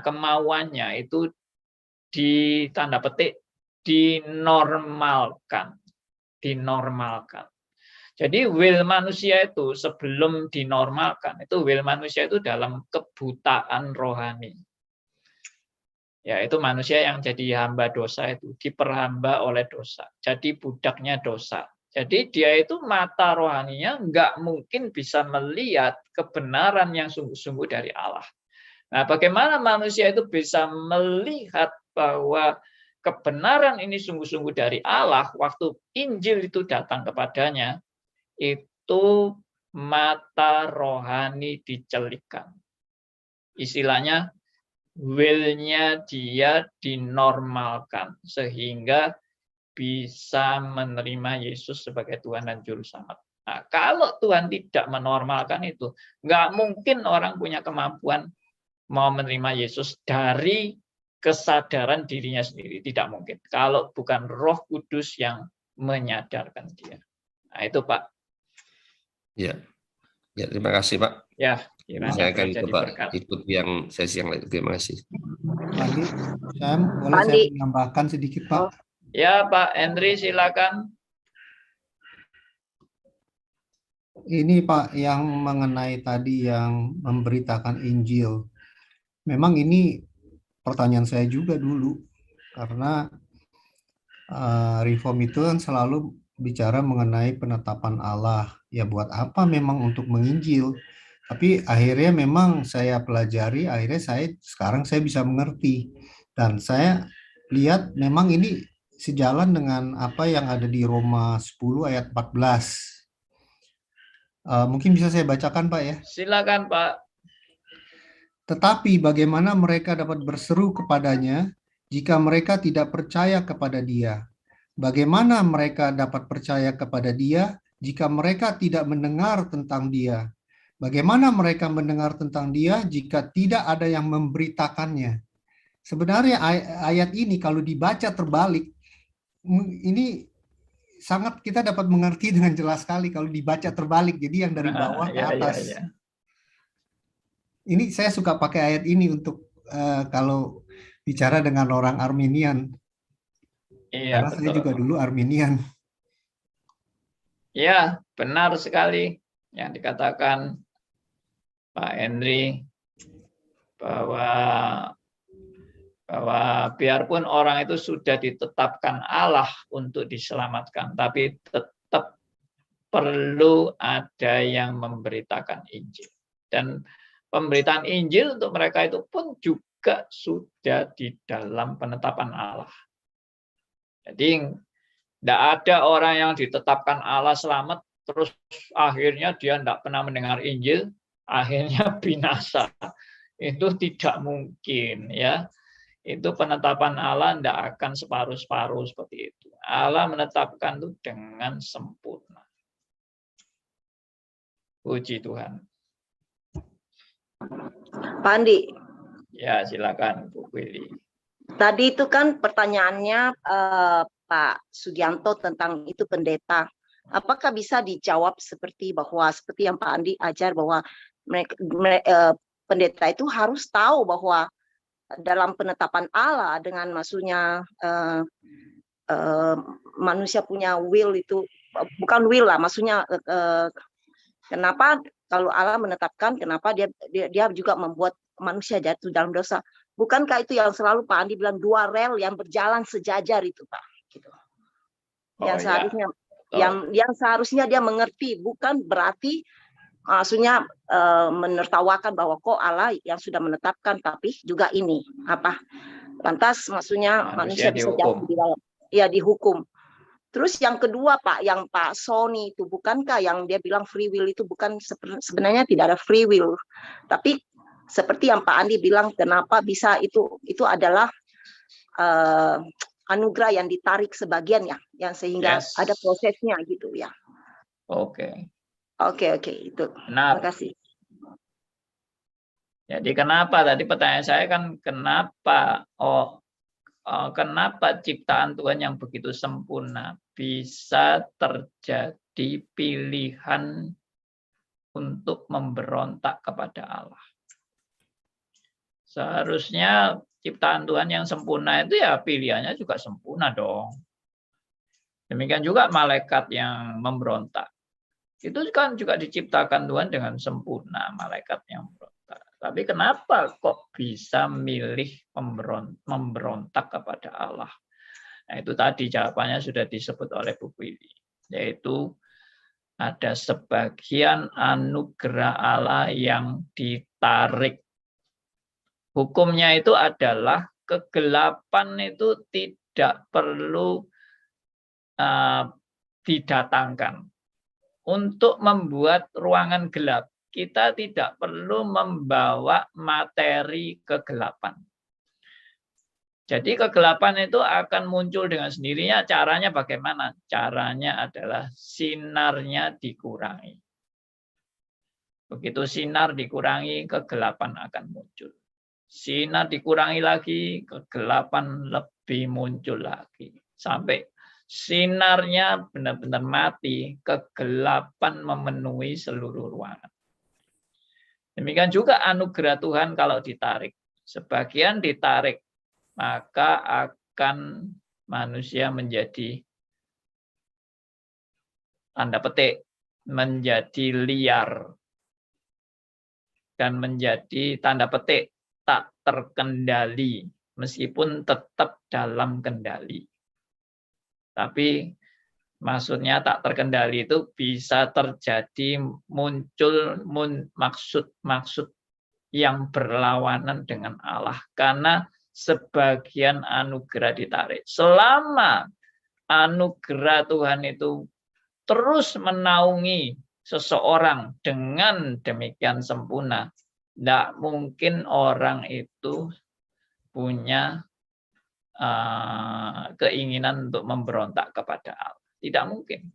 kemauannya itu di tanda petik dinormalkan. Jadi will manusia itu sebelum dinormalkan, itu will manusia itu dalam kebutaan rohani. Yaitu manusia yang jadi hamba dosa itu, diperhamba oleh dosa, jadi budaknya dosa. Jadi dia itu mata rohaninya nggak mungkin bisa melihat kebenaran yang sungguh-sungguh dari Allah. Nah, bagaimana manusia itu bisa melihat bahwa kebenaran ini sungguh-sungguh dari Allah waktu Injil itu datang kepadanya? Itu mata rohani dicelikan. Istilahnya, will-nya dia dinormalkan sehingga bisa menerima Yesus sebagai Tuhan dan Juru Selamat. Nah, kalau Tuhan tidak menormalkan itu, nggak mungkin orang punya kemampuan mau menerima Yesus dari kesadaran dirinya sendiri. Tidak mungkin. Kalau bukan Roh Kudus yang menyadarkan dia. Nah, itu Pak. Ya, terima kasih Pak. Ya, saya akan coba ikut yang sesi yang lain. Terima kasih. Andi, boleh saya menambahkan sedikit Pak? Ya Pak Henry, silakan. Ini Pak, yang mengenai tadi yang memberitakan Injil. Memang ini pertanyaan saya juga dulu, karena Reform itu kan selalu bicara mengenai penetapan Allah. Ya buat apa memang untuk menginjil? Tapi akhirnya memang saya pelajari, akhirnya sekarang saya bisa mengerti. Dan saya lihat memang ini sejalan dengan apa yang ada di Roma 10 ayat 14. Mungkin bisa saya bacakan Pak ya? Silakan Pak. Tetapi bagaimana mereka dapat berseru kepadanya jika mereka tidak percaya kepada Dia? Bagaimana mereka dapat percaya kepada Dia jika mereka tidak mendengar tentang Dia? Bagaimana mereka mendengar tentang Dia jika tidak ada yang memberitakannya? Sebenarnya ayat ini kalau dibaca terbalik, ini sangat kita dapat mengerti dengan jelas sekali kalau dibaca terbalik. Jadi yang dari bawah ke atas. Ini saya suka pakai ayat ini untuk kalau bicara dengan orang Arminian. Iya, karena betul. saya juga dulu Arminian. Ya, benar sekali yang dikatakan Pak Henry bahwa biarpun orang itu sudah ditetapkan Allah untuk diselamatkan, tapi tetap perlu ada yang memberitakan Injil. Dan pemberitaan Injil untuk mereka itu pun juga sudah di dalam penetapan Allah. Jadi tidak ada orang yang ditetapkan Allah selamat, terus akhirnya dia tidak pernah mendengar Injil, akhirnya binasa. Itu tidak mungkin, ya. Itu penetapan Allah tidak akan separuh-separuh seperti itu. Allah menetapkan itu dengan sempurna. Puji Tuhan. Pak Andi. Ya, silakan Bu Willy. Tadi itu kan pertanyaannya Pak Sugianto tentang itu pendeta. Apakah bisa dijawab seperti yang Pak Andi ajar bahwa pendeta itu harus tahu bahwa dalam penetapan Allah dengan maksudnya manusia punya will itu bukan will lah, maksudnya Kenapa kalau Allah menetapkan, kenapa dia juga membuat manusia jatuh dalam dosa? Bukankah itu yang selalu Pak Andi bilang, dua rel yang berjalan sejajar itu, Pak? Gitu. Yang seharusnya yang seharusnya dia mengerti, bukan berarti maksudnya menertawakan bahwa kok Allah yang sudah menetapkan, tapi juga ini apa? Lantas maksudnya manusia bisa jatuh di dalam, ya dihukum. Terus yang kedua Pak, yang Pak Sony itu, bukankah yang dia bilang free will itu bukan sebenarnya tidak ada free will, tapi seperti yang Pak Andi bilang, kenapa bisa itu adalah anugerah yang ditarik sebagian ya, yang sehingga ada prosesnya gitu ya. Oke, itu. Terima kasih. Jadi kenapa tadi pertanyaan saya kan kenapa kenapa ciptaan Tuhan yang begitu sempurna bisa terjadi pilihan untuk memberontak kepada Allah? Seharusnya ciptaan Tuhan yang sempurna itu ya pilihannya juga sempurna dong. Demikian juga malaikat yang memberontak. Itu kan juga diciptakan Tuhan dengan sempurna, malaikat yang memberontak. Tapi kenapa kok bisa milih memberontak kepada Allah? Nah, itu tadi jawabannya sudah disebut oleh Bu Willy, yaitu ada sebagian anugerah Allah yang ditarik. Hukumnya itu adalah kegelapan itu tidak perlu didatangkan. Untuk membuat ruangan gelap, kita tidak perlu membawa materi kegelapan. Jadi kegelapan itu akan muncul dengan sendirinya. Caranya bagaimana? Caranya adalah sinarnya dikurangi. Begitu sinar dikurangi, kegelapan akan muncul. Sinar dikurangi lagi, kegelapan lebih muncul lagi. Sampai sinarnya benar-benar mati, kegelapan memenuhi seluruh ruangan. Demikian juga anugerah Tuhan kalau ditarik. Sebagian ditarik, maka akan manusia menjadi, tanda petik, menjadi liar. Dan menjadi, tanda petik, tak terkendali, meskipun tetap dalam kendali. Tapi maksudnya tak terkendali itu bisa terjadi muncul maksud-maksud yang berlawanan dengan Allah. Karena sebagian anugerah ditarik. Selama anugerah Tuhan itu terus menaungi seseorang dengan demikian sempurna, tidak mungkin orang itu punya keinginan untuk memberontak kepada Allah. Tidak mungkin.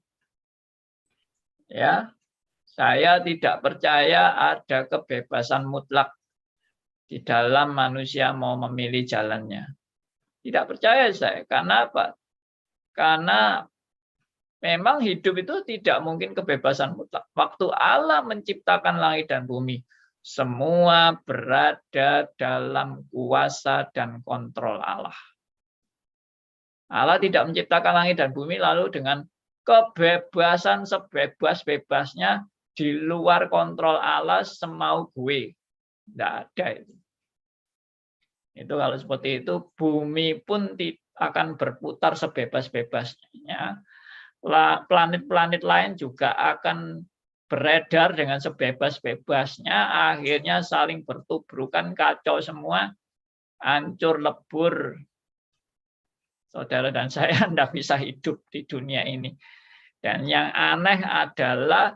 Ya, saya tidak percaya ada kebebasan mutlak di dalam manusia mau memilih jalannya. Tidak percaya saya. Karena apa? Karena memang hidup itu tidak mungkin kebebasan mutlak. Waktu Allah menciptakan langit dan bumi, semua berada dalam kuasa dan kontrol Allah. Allah tidak menciptakan langit dan bumi lalu dengan kebebasan sebebas-bebasnya di luar kontrol Allah semau gue. Tidak ada itu. Itu kalau seperti itu, bumi pun akan berputar sebebas-bebasnya. Planet-planet lain juga akan beredar dengan sebebas-bebasnya. Akhirnya saling bertubrukan, kacau semua, hancur lebur. Saudara dan saya tidak bisa hidup di dunia ini. Dan yang aneh adalah,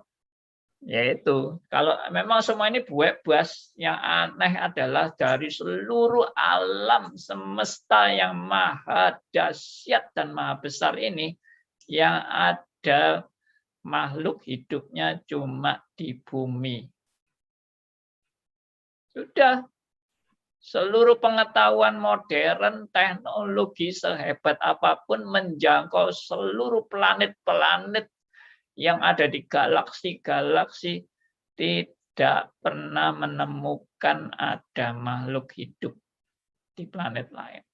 yaitu kalau memang semua ini bebas, yang aneh adalah dari seluruh alam semesta yang maha dahsyat dan maha besar ini, yang ada makhluk hidupnya cuma di bumi. Sudah. Seluruh pengetahuan modern, teknologi sehebat apapun menjangkau seluruh planet-planet yang ada di galaksi-galaksi, tidak pernah menemukan ada makhluk hidup di planet lain.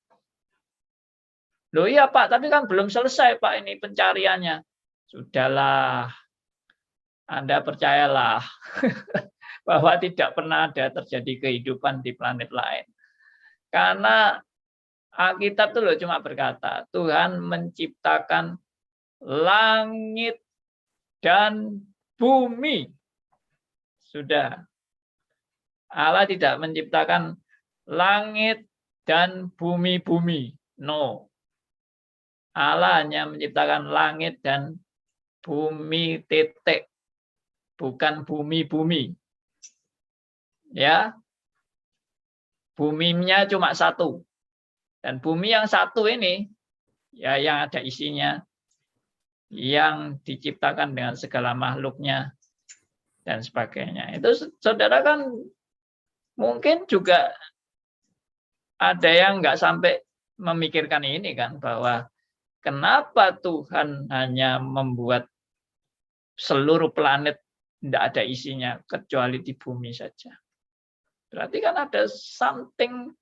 Loh iya Pak, tapi kan belum selesai Pak ini pencariannya. Sudahlah, Anda percayalah bahwa tidak pernah ada terjadi kehidupan di planet lain. Karena Alkitab itu loh cuma berkata, Tuhan menciptakan langit dan bumi. Sudah. Allah tidak menciptakan langit dan bumi-bumi. No. Allah hanya menciptakan langit dan bumi titik. Bukan bumi-bumi. Ya. Buminya cuma satu. Dan bumi yang satu ini, ya yang ada isinya, yang diciptakan dengan segala makhluknya, dan sebagainya. Itu saudara kan mungkin juga ada yang nggak sampai memikirkan ini kan, bahwa kenapa Tuhan hanya membuat seluruh planet tidak ada isinya kecuali di bumi saja. Berarti kan ada something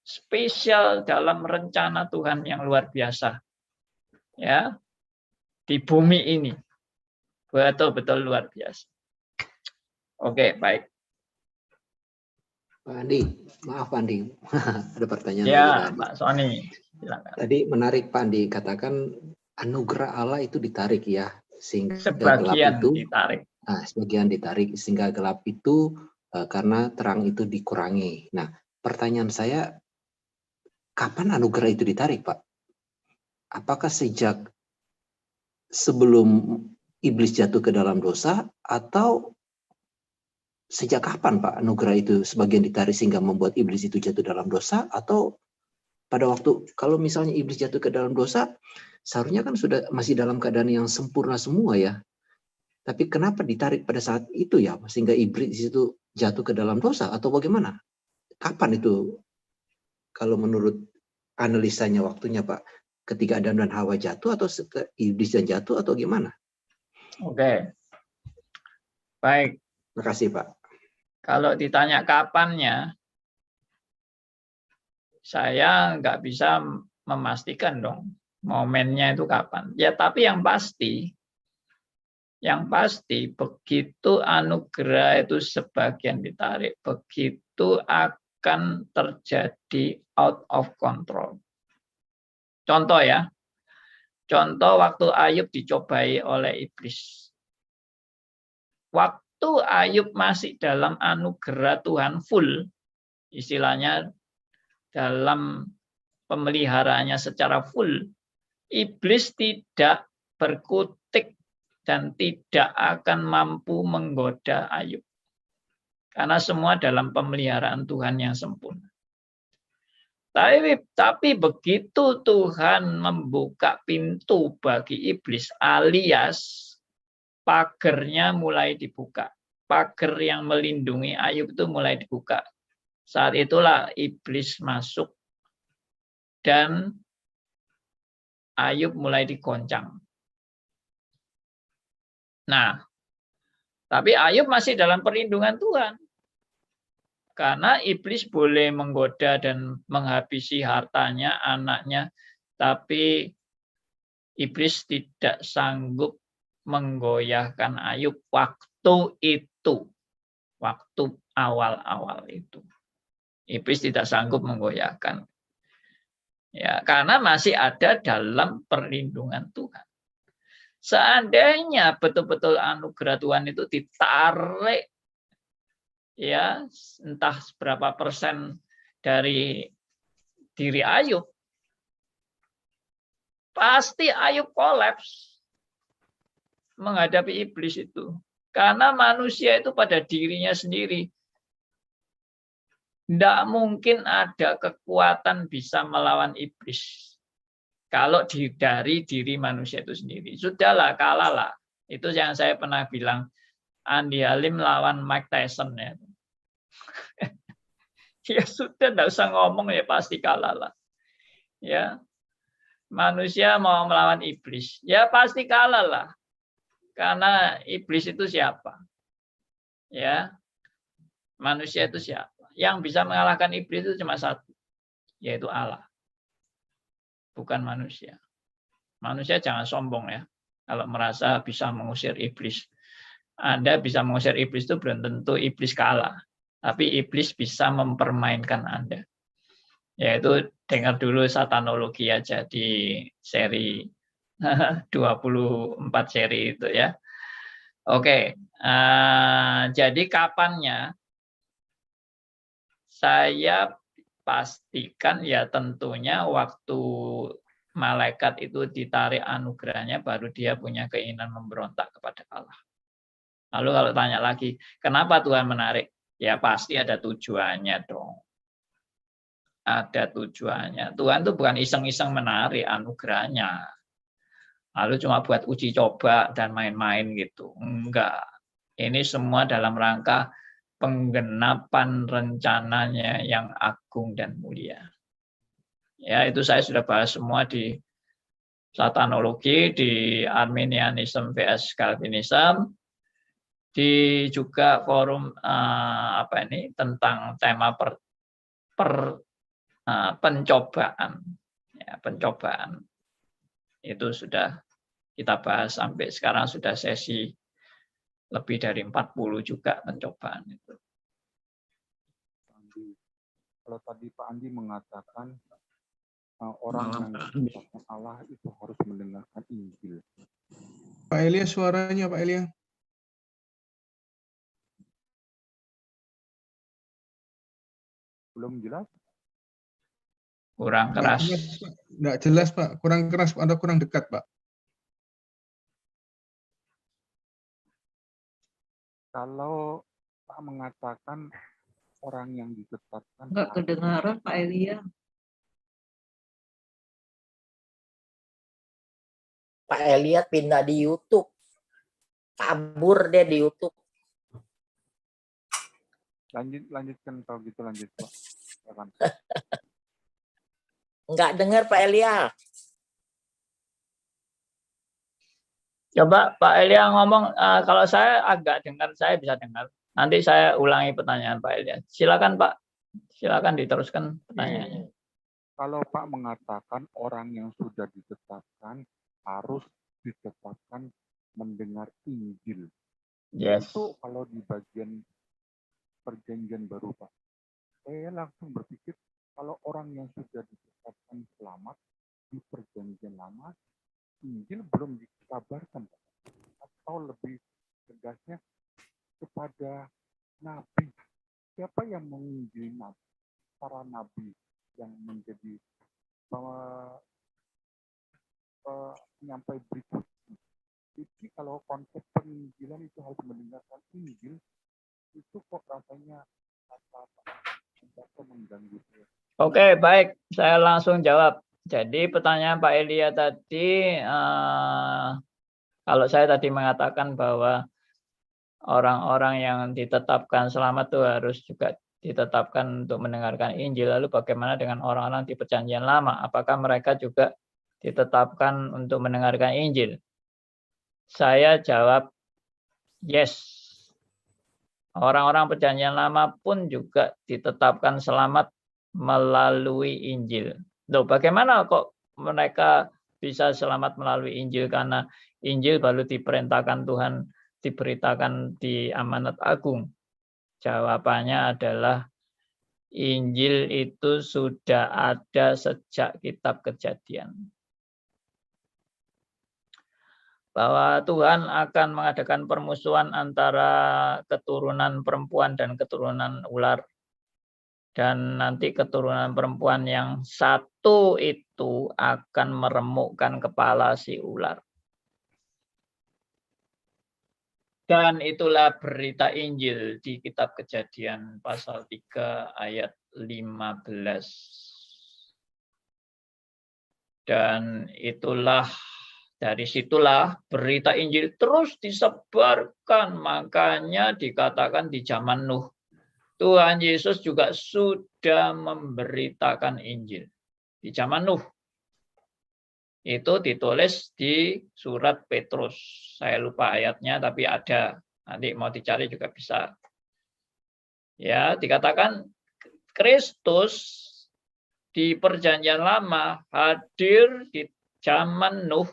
spesial dalam rencana Tuhan yang luar biasa. Ya, di bumi ini. Betul-betul luar biasa. Oke, baik. Pak Andi, maaf Pak Andi, ada pertanyaan Ya, lagi. Pak Sony, silakan. Tadi menarik Pak Andi katakan anugerah Allah itu ditarik ya, sehingga Sebagian gelap itu ditarik. Nah, sebagian ditarik sehingga gelap itu karena terang itu dikurangi. Nah, pertanyaan saya, kapan anugerah itu ditarik, Pak? Apakah sejak sebelum iblis jatuh ke dalam dosa, atau sejak kapan, Pak, anugerah itu sebagian ditarik sehingga membuat iblis itu jatuh dalam dosa, atau pada waktu kalau misalnya iblis jatuh ke dalam dosa, seharusnya kan sudah masih dalam keadaan yang sempurna semua ya. Tapi kenapa ditarik pada saat itu ya, sehingga iblis itu jatuh ke dalam dosa, atau bagaimana? Kapan itu, kalau menurut analisanya waktunya Pak, ketika Adam dan Hawa jatuh, atau iblis dan jatuh, atau gimana? Oke. Baik. Terima kasih Pak. Kalau ditanya kapannya, saya nggak bisa memastikan dong momennya itu kapan. Ya, tapi yang pasti begitu anugerah itu sebagian ditarik, begitu akan terjadi out of control. Contoh ya, contoh waktu Ayub dicobai oleh iblis. Waktu Ayub masih dalam anugerah Tuhan full, istilahnya dalam pemeliharaannya secara full, iblis tidak berkutik dan tidak akan mampu menggoda Ayub. Karena semua dalam pemeliharaan Tuhan yang sempurna. Tapi begitu Tuhan membuka pintu bagi iblis, alias pagernya mulai dibuka. Pager yang melindungi Ayub itu mulai dibuka. Saat itulah iblis masuk dan Ayub mulai digoncang. Nah, tapi Ayub masih dalam perlindungan Tuhan. Karena iblis boleh menggoda dan menghabisi hartanya, anaknya, tapi iblis tidak sanggup menggoyahkan Ayub waktu itu. Waktu awal-awal itu. Iblis tidak sanggup menggoyahkan. Ya, karena masih ada dalam perlindungan Tuhan. Seandainya betul-betul anugerah Tuhan itu ditarik, ya entah berapa persen dari diri Ayub, pasti Ayub kolaps menghadapi iblis itu. Karena manusia itu pada dirinya sendiri tidak mungkin ada kekuatan bisa melawan iblis. Kalau dari diri manusia itu sendiri. Sudahlah, kalahlah. Itu yang saya pernah bilang. Andi Halim lawan Mike Tyson. Ya, ya sudah, tidak usah ngomong, ya pasti kalahlah. Ya, manusia mau melawan iblis. Ya pasti kalahlah. Karena iblis itu siapa? Ya, manusia itu siapa? Yang bisa mengalahkan iblis itu cuma satu. Yaitu Allah. Bukan manusia. Manusia jangan sombong ya, kalau merasa bisa mengusir iblis. Anda bisa mengusir iblis itu belum tentu iblis kalah, tapi iblis bisa mempermainkan Anda. Yaitu dengar dulu satanologi aja di seri 24 seri itu ya. Oke, jadi kapannya saya pastikan ya tentunya waktu malaikat itu ditarik anugerahnya baru dia punya keinginan memberontak kepada Allah. Lalu kalau tanya lagi, kenapa Tuhan menarik? Ya pasti ada tujuannya dong. Ada tujuannya. Tuhan itu bukan iseng-iseng menarik anugerahnya. Lalu cuma buat uji coba dan main-main gitu. Enggak. Ini semua dalam rangka penggenapan rencananya yang agung dan mulia. Ya, itu saya sudah bahas semua di satanologi, di Arminianism vs Calvinism, di juga forum tentang tema pencobaan, ya, pencobaan itu sudah kita bahas sampai sekarang sudah sesi lebih dari 40 juga pencobaan itu. Kalau tadi Pak Andi mengatakan orang yang diciptakan Allah itu harus mendengarkan Injil. Pak Elia, suaranya Pak Elia. Belum jelas? Kurang keras. Nggak jelas Pak, kurang keras atau kurang dekat Pak. Kalau Pak mengatakan orang yang ditetapkan Nggak kedengaran Pak Elia. Pak Elia pindah di YouTube. Kabur dia di YouTube. Lanjutkan kalau gitu lanjut Pak. Silakan. Nggak dengar Pak Elia. Coba Pak Elia ngomong, kalau saya agak dengar, saya bisa dengar. Nanti saya ulangi pertanyaan Pak Elia. Silakan Pak, silakan diteruskan pertanyaannya. Kalau Pak mengatakan orang yang sudah ditetapkan harus ditetapkan mendengar Injil. Yes. Itu kalau di bagian perjanjian baru Pak. Saya langsung berpikir kalau orang yang sudah ditetapkan selamat di perjanjian lama, Injil belum dikabarkan, atau lebih tegasnya kepada nabi. Siapa yang menginjili nabi? Para nabi yang menjadi penyampai berita. Jadi kalau konsep penginjilan itu harus mendengarkan Injil, itu kok rasanya mengganggu. Oke, baik. Saya langsung jawab. Jadi pertanyaan Pak Elia tadi, kalau saya tadi mengatakan bahwa orang-orang yang ditetapkan selamat itu harus juga ditetapkan untuk mendengarkan Injil, lalu bagaimana dengan orang-orang di perjanjian lama? Apakah mereka juga ditetapkan untuk mendengarkan Injil? Saya jawab yes. Orang-orang perjanjian lama pun juga ditetapkan selamat melalui Injil. Loh, bagaimana kok mereka bisa selamat melalui Injil? Karena Injil baru diperintahkan Tuhan, diberitakan di amanat agung. Jawabannya adalah Injil itu sudah ada sejak kitab Kejadian. Bahwa Tuhan akan mengadakan permusuhan antara keturunan perempuan dan keturunan ular. Dan nanti keturunan perempuan yang satu itu akan meremukkan kepala si ular. Dan itulah berita Injil di kitab Kejadian pasal 3 ayat 15. Dan itulah, dari situlah berita Injil terus disebarkan. Makanya dikatakan di zaman Nuh, Tuhan Yesus juga sudah memberitakan Injil. Di zaman Nuh. Itu ditulis di surat Petrus. Saya lupa ayatnya, tapi ada. Nanti mau dicari juga bisa. Ya, dikatakan Kristus di perjanjian lama hadir di zaman Nuh,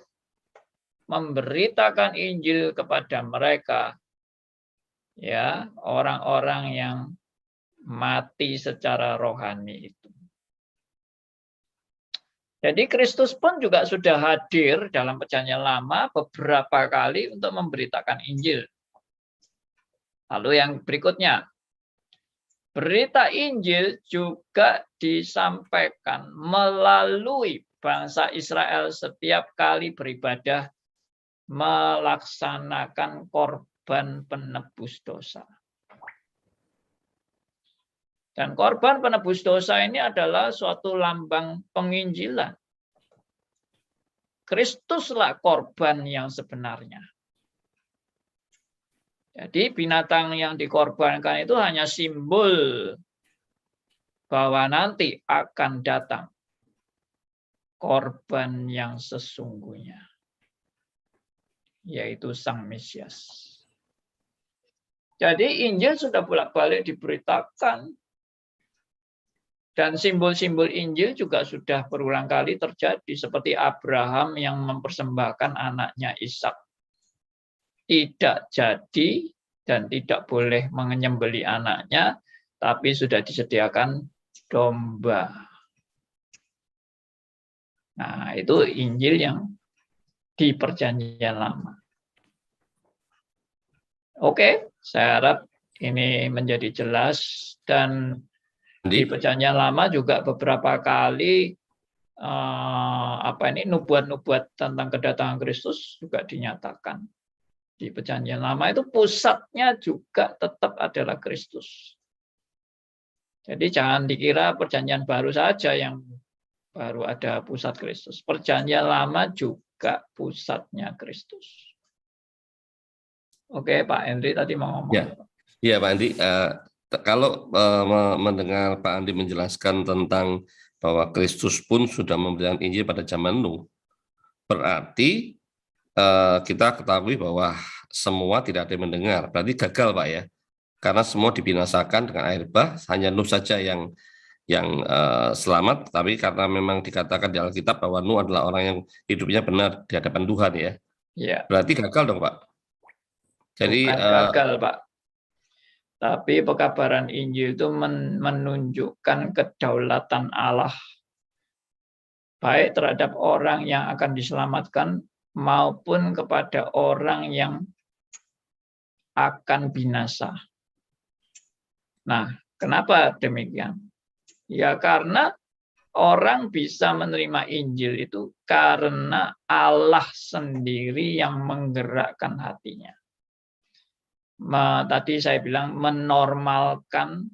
memberitakan Injil kepada mereka ya, orang-orang yang mati secara rohani itu. Jadi Kristus pun juga sudah hadir dalam Perjanjian Lama beberapa kali untuk memberitakan Injil. Lalu yang berikutnya, berita Injil juga disampaikan melalui bangsa Israel setiap kali beribadah melaksanakan korban penebus dosa. Dan korban penebus dosa ini adalah suatu lambang penginjilan. Kristuslah korban yang sebenarnya. Jadi binatang yang dikorbankan itu hanya simbol bahwa nanti akan datang korban yang sesungguhnya, yaitu Sang Mesias. Jadi Injil sudah bolak-balik diberitakan. Dan simbol-simbol Injil juga sudah berulang kali terjadi, seperti Abraham yang mempersembahkan anaknya Ishak. Tidak jadi dan tidak boleh menyembeli anaknya, tapi sudah disediakan domba. Nah, itu Injil yang di Perjanjian Lama. Oke, saya harap ini menjadi jelas. Dan di Perjanjian Lama juga beberapa kali nubuat-nubuat tentang kedatangan Kristus juga dinyatakan. Di Perjanjian Lama itu pusatnya juga tetap adalah Kristus. Jadi jangan dikira Perjanjian Baru saja yang baru ada pusat Kristus. Perjanjian Lama juga pusatnya Kristus. Oke, Pak Henry tadi mau ngomong. Ya, Pak Andi. Kalau mendengar Pak Andi menjelaskan tentang bahwa Kristus pun sudah memberikan Injil pada zaman Nuh, berarti kita ketahui bahwa semua tidak ada yang mendengar. Berarti gagal, Pak, ya? Karena semua dibinasakan dengan air bah, hanya Nuh saja yang selamat. Tapi karena memang dikatakan di Alkitab bahwa Nuh adalah orang yang hidupnya benar di hadapan Tuhan, ya. Ya. Berarti gagal dong, Pak. Jadi bukan gagal, Pak. Tapi pekabaran Injil itu menunjukkan kedaulatan Allah, baik terhadap orang yang akan diselamatkan maupun kepada orang yang akan binasa. Nah, kenapa demikian? Ya karena orang bisa menerima Injil itu karena Allah sendiri yang menggerakkan hatinya. Tadi saya bilang menormalkan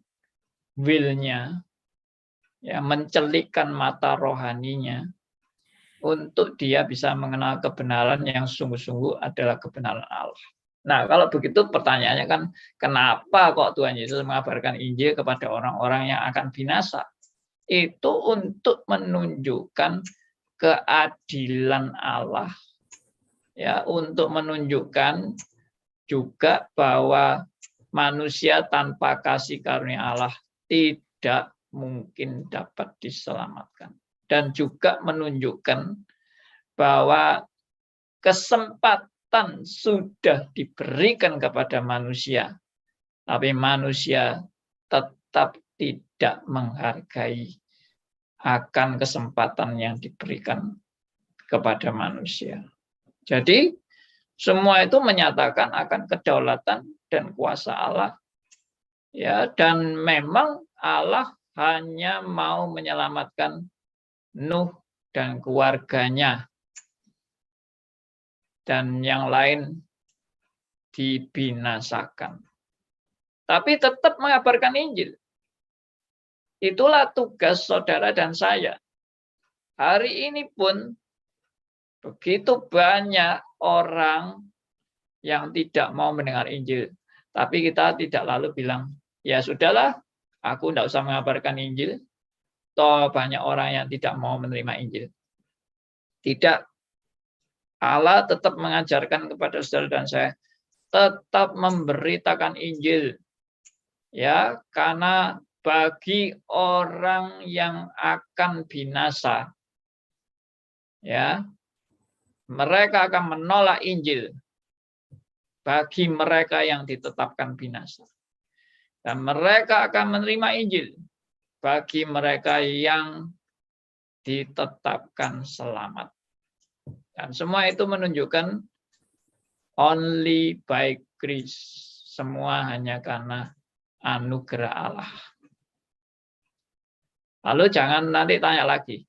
will-nya, ya, mencelikkan mata rohaninya untuk dia bisa mengenal kebenaran yang sungguh-sungguh adalah kebenaran Allah. Nah, kalau begitu pertanyaannya kan, kenapa kok Tuhan Yesus mengabarkan Injil kepada orang-orang yang akan binasa? Itu untuk menunjukkan keadilan Allah, ya, untuk menunjukkan juga bahwa manusia tanpa kasih karunia Allah tidak mungkin dapat diselamatkan. Dan juga menunjukkan bahwa kesempatan sudah diberikan kepada manusia, tapi manusia tetap tidak menghargai akan kesempatan yang diberikan kepada manusia. Jadi semua itu menyatakan akan kedaulatan dan kuasa Allah. Ya, dan memang Allah hanya mau menyelamatkan Nuh dan keluarganya. Dan yang lain dibinasakan. Tapi tetap mengabarkan Injil. Itulah tugas saudara dan saya. Hari ini pun begitu banyak orang yang tidak mau mendengar Injil. Tapi kita tidak lalu bilang, ya sudahlah, aku tidak usah mengabarkan Injil. Toh banyak orang yang tidak mau menerima Injil. Tidak. Allah tetap mengajarkan kepada saudara dan saya, tetap memberitakan Injil. Ya, karena bagi orang yang akan binasa, ya, mereka akan menolak Injil. bagi mereka yang ditetapkan binasa. Dan mereka akan menerima Injil bagi mereka yang ditetapkan selamat. Dan semua itu menunjukkan only by grace. Semua hanya karena anugerah Allah. Lalu jangan nanti tanya lagi.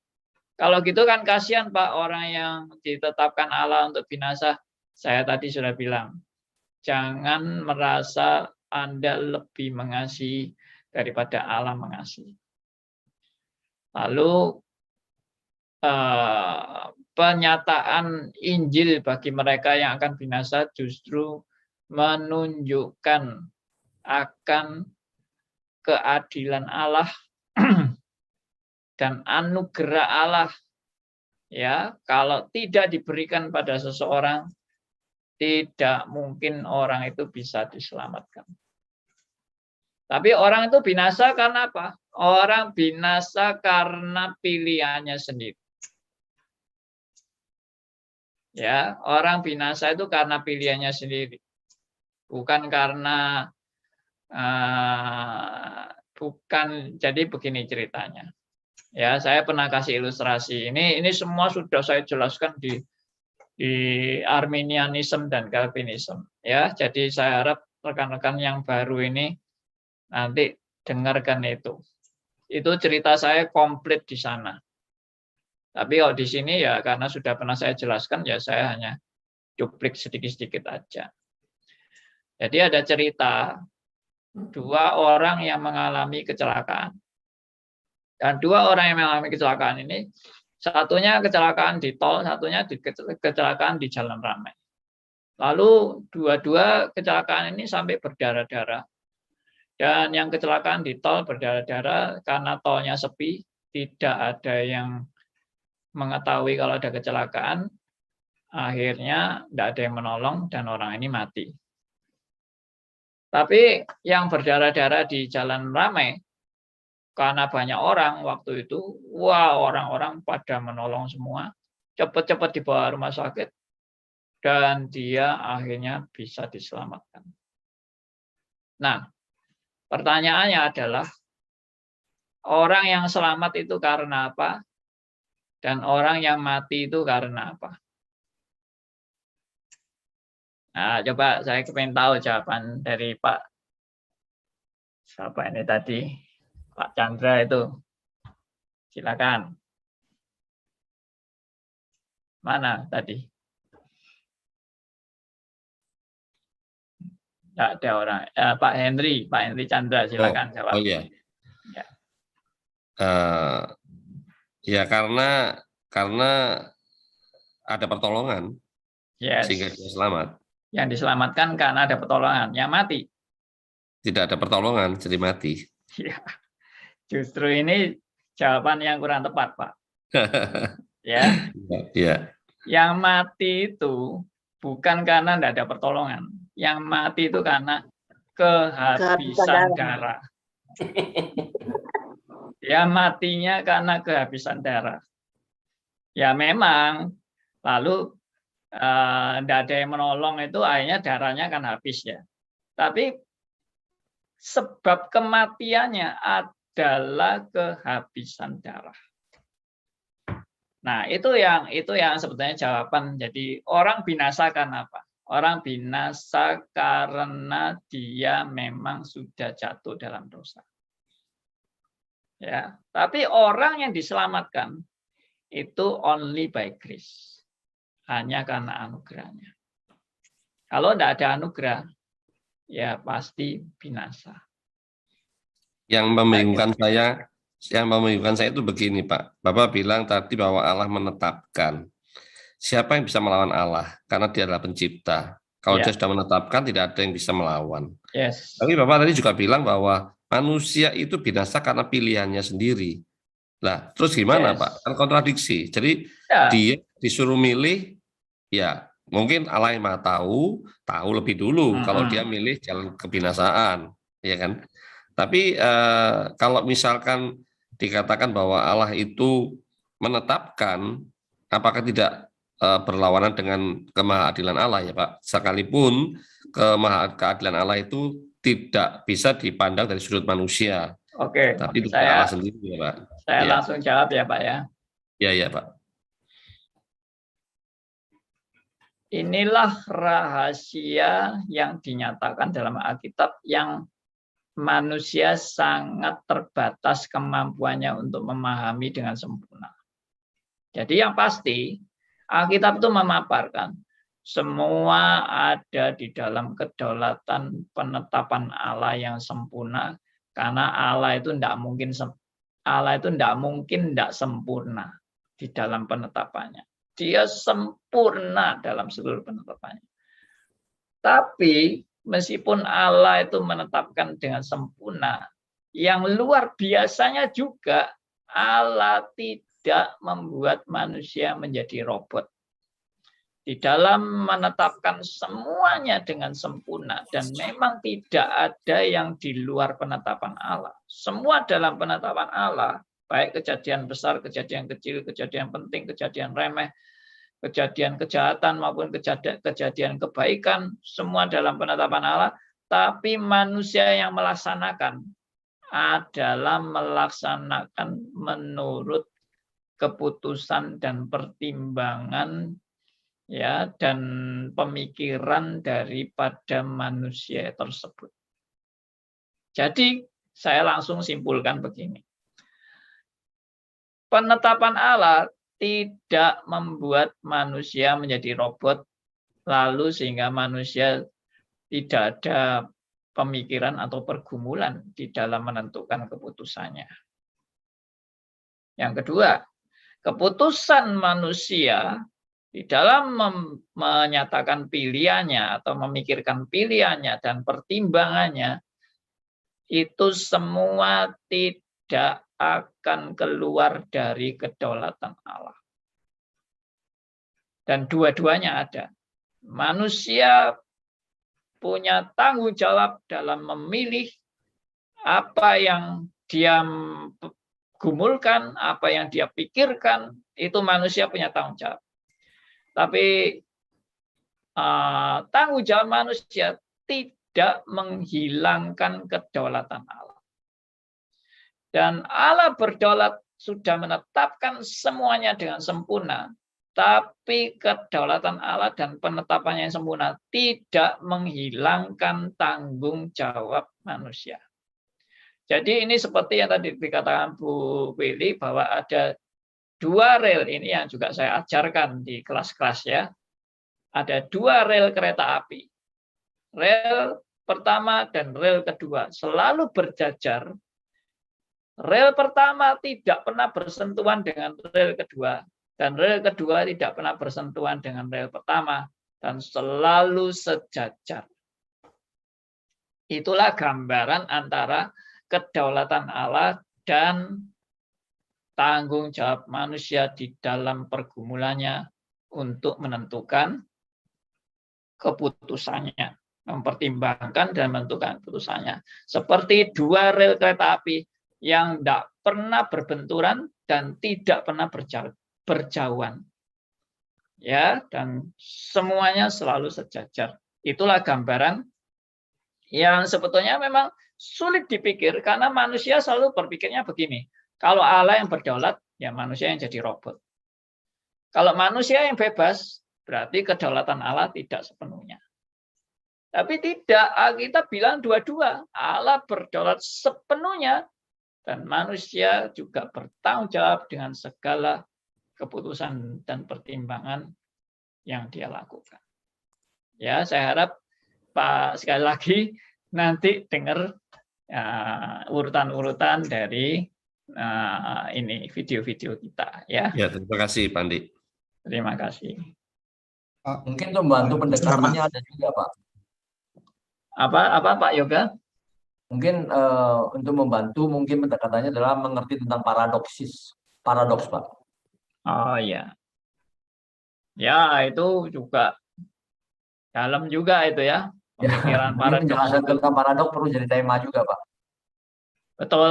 Kalau gitu kan kasihan Pak, orang yang ditetapkan Allah untuk binasa. Saya tadi sudah bilang, jangan merasa Anda lebih mengasihi daripada Allah mengasihi. Lalu pernyataan Injil bagi mereka yang akan binasa justru menunjukkan akan keadilan Allah dan anugerah Allah. Ya, kalau tidak diberikan pada seseorang, tidak mungkin orang itu bisa diselamatkan. Tapi orang itu binasa karena apa? Orang binasa karena pilihannya sendiri. Ya, orang binasa itu karena pilihannya sendiri. Bukan karena jadi begini ceritanya. Ya, saya pernah kasih ilustrasi. Ini semua sudah saya jelaskan di Arminianism dan Calvinism. Ya, jadi saya harap rekan-rekan yang baru ini nanti dengarkan itu. Itu cerita saya komplit di sana. Tapi kalau di sini ya karena sudah pernah saya jelaskan, ya saya hanya cuplik sedikit-sedikit aja. Jadi ada cerita dua orang yang mengalami kecelakaan. Dan dua orang yang mengalami kecelakaan ini, satunya kecelakaan di tol, satunya kecelakaan di jalan ramai. Lalu dua-dua kecelakaan ini sampai berdarah-darah. Dan yang kecelakaan di tol berdarah-darah karena tolnya sepi, tidak ada yang mengetahui kalau ada kecelakaan, akhirnya tidak ada yang menolong dan orang ini mati. Tapi yang berdarah-darah di jalan ramai, karena banyak orang waktu itu, wah orang-orang pada menolong semua, cepat-cepat dibawa rumah sakit, dan dia akhirnya bisa diselamatkan. Nah, pertanyaannya adalah, orang yang selamat itu karena apa? Dan orang yang mati itu karena apa? Nah, coba saya ingin tahu jawaban dari Pak. Siapa ini tadi? Pak Chandra itu. Silakan. Mana tadi? Tidak ada orang. Pak Henry Chandra, silakan jawab. Oh iya. Ya karena ada pertolongan, sehingga dia selamat. Yang diselamatkan karena ada pertolongan. Yang mati tidak ada pertolongan, jadi mati. Ya, justru ini jawaban yang kurang tepat, Pak. Ya. Ya. Yang mati itu bukan karena tidak ada pertolongan. Yang mati itu karena kehabisan darah. Ya, matinya karena kehabisan darah. Ya memang, lalu tidak ada yang menolong itu akhirnya darahnya kan habis ya. Tapi sebab kematiannya adalah kehabisan darah. Nah, itu yang sebetulnya jawaban. Jadi orang binasa karena apa? Orang binasa karena dia memang sudah jatuh dalam dosa. Ya, tapi orang yang diselamatkan itu only by grace. Hanya karena anugerahnya. Kalau tidak ada anugerah, ya pasti binasa. Yang membingungkan saya itu begini, Pak. Bapak bilang tadi bahwa Allah menetapkan. Siapa yang bisa melawan Allah? Karena dia adalah pencipta. Kalau dia sudah menetapkan, tidak ada yang bisa melawan. Yes. Tapi Bapak tadi juga bilang bahwa manusia itu binasa karena pilihannya sendiri. Nah, terus gimana Pak? Kan kontradiksi. Jadi dia disuruh milih, ya mungkin Allah yang Maha tahu lebih dulu kalau dia milih jalan kebinasaan, ya kan? Tapi kalau misalkan dikatakan bahwa Allah itu menetapkan, apakah tidak berlawanan dengan kemahadilan Allah ya Pak. Sekalipun keadilan Allah itu tidak bisa dipandang dari sudut manusia, Oke, tapi itu Allah sendiri ya Pak. saya Ya. langsung jawab ya Pak ya. Ya Pak. Inilah rahasia yang dinyatakan dalam Alkitab yang manusia sangat terbatas kemampuannya untuk memahami dengan sempurna. Jadi yang pasti Alkitab itu memaparkan semua ada di dalam kedaulatan penetapan Allah yang sempurna, karena Allah itu tidak mungkin tidak sempurna di dalam penetapannya. Dia sempurna dalam seluruh penetapannya. Tapi meskipun Allah itu menetapkan dengan sempurna, yang luar biasanya juga Allah tidak membuat manusia menjadi robot. Di dalam menetapkan semuanya dengan sempurna, dan memang tidak ada yang di luar penetapan Allah. Semua dalam penetapan Allah, baik kejadian besar, kejadian kecil, kejadian penting, kejadian remeh, kejadian kejahatan maupun kejadian kebaikan, semua dalam penetapan Allah, tapi manusia yang melaksanakan adalah melaksanakan menurut keputusan dan pertimbangan ya dan pemikiran daripada manusia tersebut. Jadi saya langsung simpulkan begini. Penetapan Allah tidak membuat manusia menjadi robot, lalu sehingga manusia tidak ada pemikiran atau pergumulan di dalam menentukan keputusannya. Yang kedua, keputusan manusia di dalam menyatakan pilihannya atau memikirkan pilihannya dan pertimbangannya, itu semua tidak akan keluar dari kedaulatan Allah. Dan dua-duanya ada. Manusia punya tanggung jawab dalam memilih apa yang dia gumulkan, apa yang dia pikirkan, itu manusia punya tanggung jawab. Tapi tanggung jawab manusia tidak menghilangkan kedaulatan Allah. Dan Allah berdaulat sudah menetapkan semuanya dengan sempurna, tapi kedaulatan Allah dan penetapannya yang sempurna tidak menghilangkan tanggung jawab manusia. Jadi ini seperti yang tadi dikatakan Bu Willy, bahwa ada dua rel ini yang juga saya ajarkan di kelas-kelas ya. Ada dua rel kereta api. Rel pertama dan rel kedua selalu berjajar. Rel pertama tidak pernah bersentuhan dengan rel kedua, dan rel kedua tidak pernah bersentuhan dengan rel pertama, dan selalu sejajar. Itulah gambaran antara kedaulatan Allah dan tanggung jawab manusia di dalam pergumulannya untuk menentukan keputusannya, mempertimbangkan dan menentukan keputusannya. Seperti dua rel kereta api yang tidak pernah berbenturan dan tidak pernah berjauhan. Ya, dan semuanya selalu sejajar. Itulah gambaran yang sebetulnya memang sulit dipikir karena manusia selalu berpikirnya begini. Kalau Allah yang berdaulat, ya manusia yang jadi robot. Kalau manusia yang bebas, berarti kedaulatan Allah tidak sepenuhnya. Tapi tidak, kita bilang dua-dua. Allah berdaulat sepenuhnya, dan manusia juga bertanggung jawab dengan segala keputusan dan pertimbangan yang dia lakukan. Ya, saya harap Pak sekali lagi nanti dengar urutan-urutan dari ini video-video kita ya. Ya, terima kasih Pak Andi. Terima kasih. Mungkin untuk membantu pendekatannya ada juga Pak. Apa Pak Yoga? Mungkin untuk membantu mungkin pendekatannya adalah mengerti tentang paradoks Pak. Oh ya. Ya, itu juga dalam juga itu ya. Pemikiran paradoks. Penjelasan tentang paradoks perlu jadi tema juga Pak. Betul.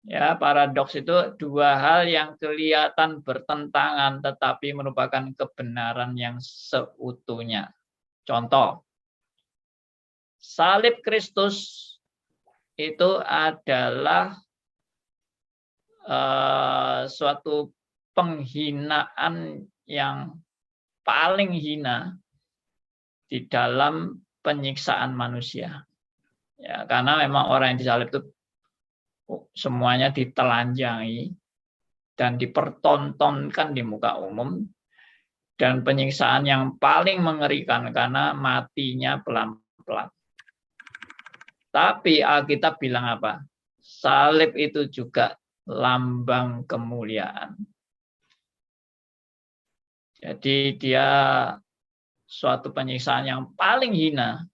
Ya, paradoks itu dua hal yang kelihatan bertentangan tetapi merupakan kebenaran yang seutuhnya. Contoh, salib Kristus itu adalah suatu penghinaan yang paling hina di dalam penyiksaan manusia. Ya, karena memang orang yang disalib itu semuanya ditelanjangi dan dipertontonkan di muka umum, dan penyiksaan yang paling mengerikan karena matinya pelan-pelan. Tapi Alkitab bilang apa? Salib itu juga lambang kemuliaan. Jadi dia suatu penyiksaan yang paling hina,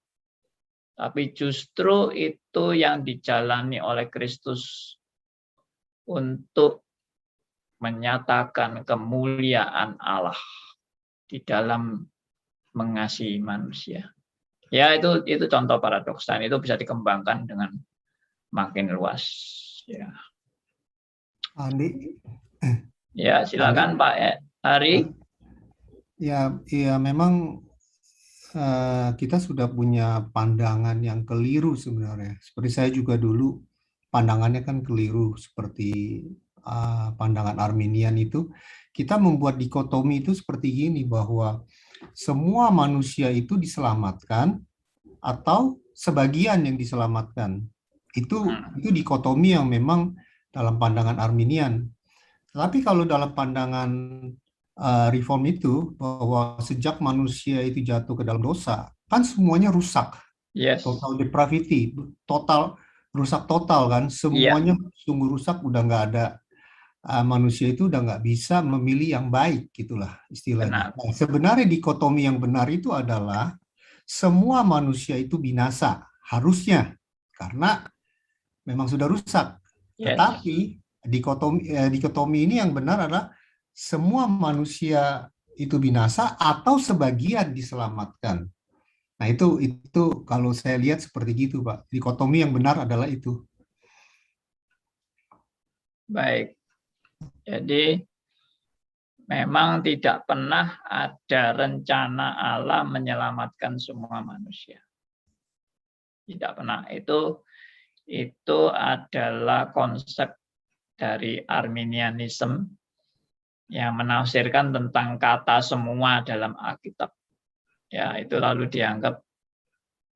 tapi justru itu yang dijalani oleh Kristus untuk menyatakan kemuliaan Allah di dalam mengasihi manusia. Ya, itu contoh paradoks, dan itu bisa dikembangkan dengan makin luas. Ya. Andi. Ya, silakan Pak Ari. Ya memang kita sudah punya pandangan yang keliru sebenarnya. Seperti saya juga dulu pandangannya kan keliru, seperti pandangan Arminian itu. Kita membuat dikotomi itu seperti gini, bahwa semua manusia itu diselamatkan atau sebagian yang diselamatkan. Itu dikotomi yang memang dalam pandangan Arminian. Tapi kalau dalam pandangan reform itu, bahwa sejak manusia itu jatuh ke dalam dosa, kan semuanya rusak. Yes. Total depravity, total rusak total kan, semuanya sungguh rusak, udah nggak ada, manusia itu udah nggak bisa memilih yang baik, gitulah istilahnya. Nah, sebenarnya dikotomi yang benar itu adalah semua manusia itu binasa, harusnya, karena memang sudah rusak. Yes. Tetapi dikotomi ini yang benar adalah semua manusia itu binasa atau sebagian diselamatkan. Nah, itu kalau saya lihat seperti gitu, Pak. Dikotomi yang benar adalah itu. Baik. Jadi memang tidak pernah ada rencana Allah menyelamatkan semua manusia. Tidak pernah. Itu adalah konsep dari Arminianisme yang menafsirkan tentang kata semua dalam Alkitab. Ya, itu lalu dianggap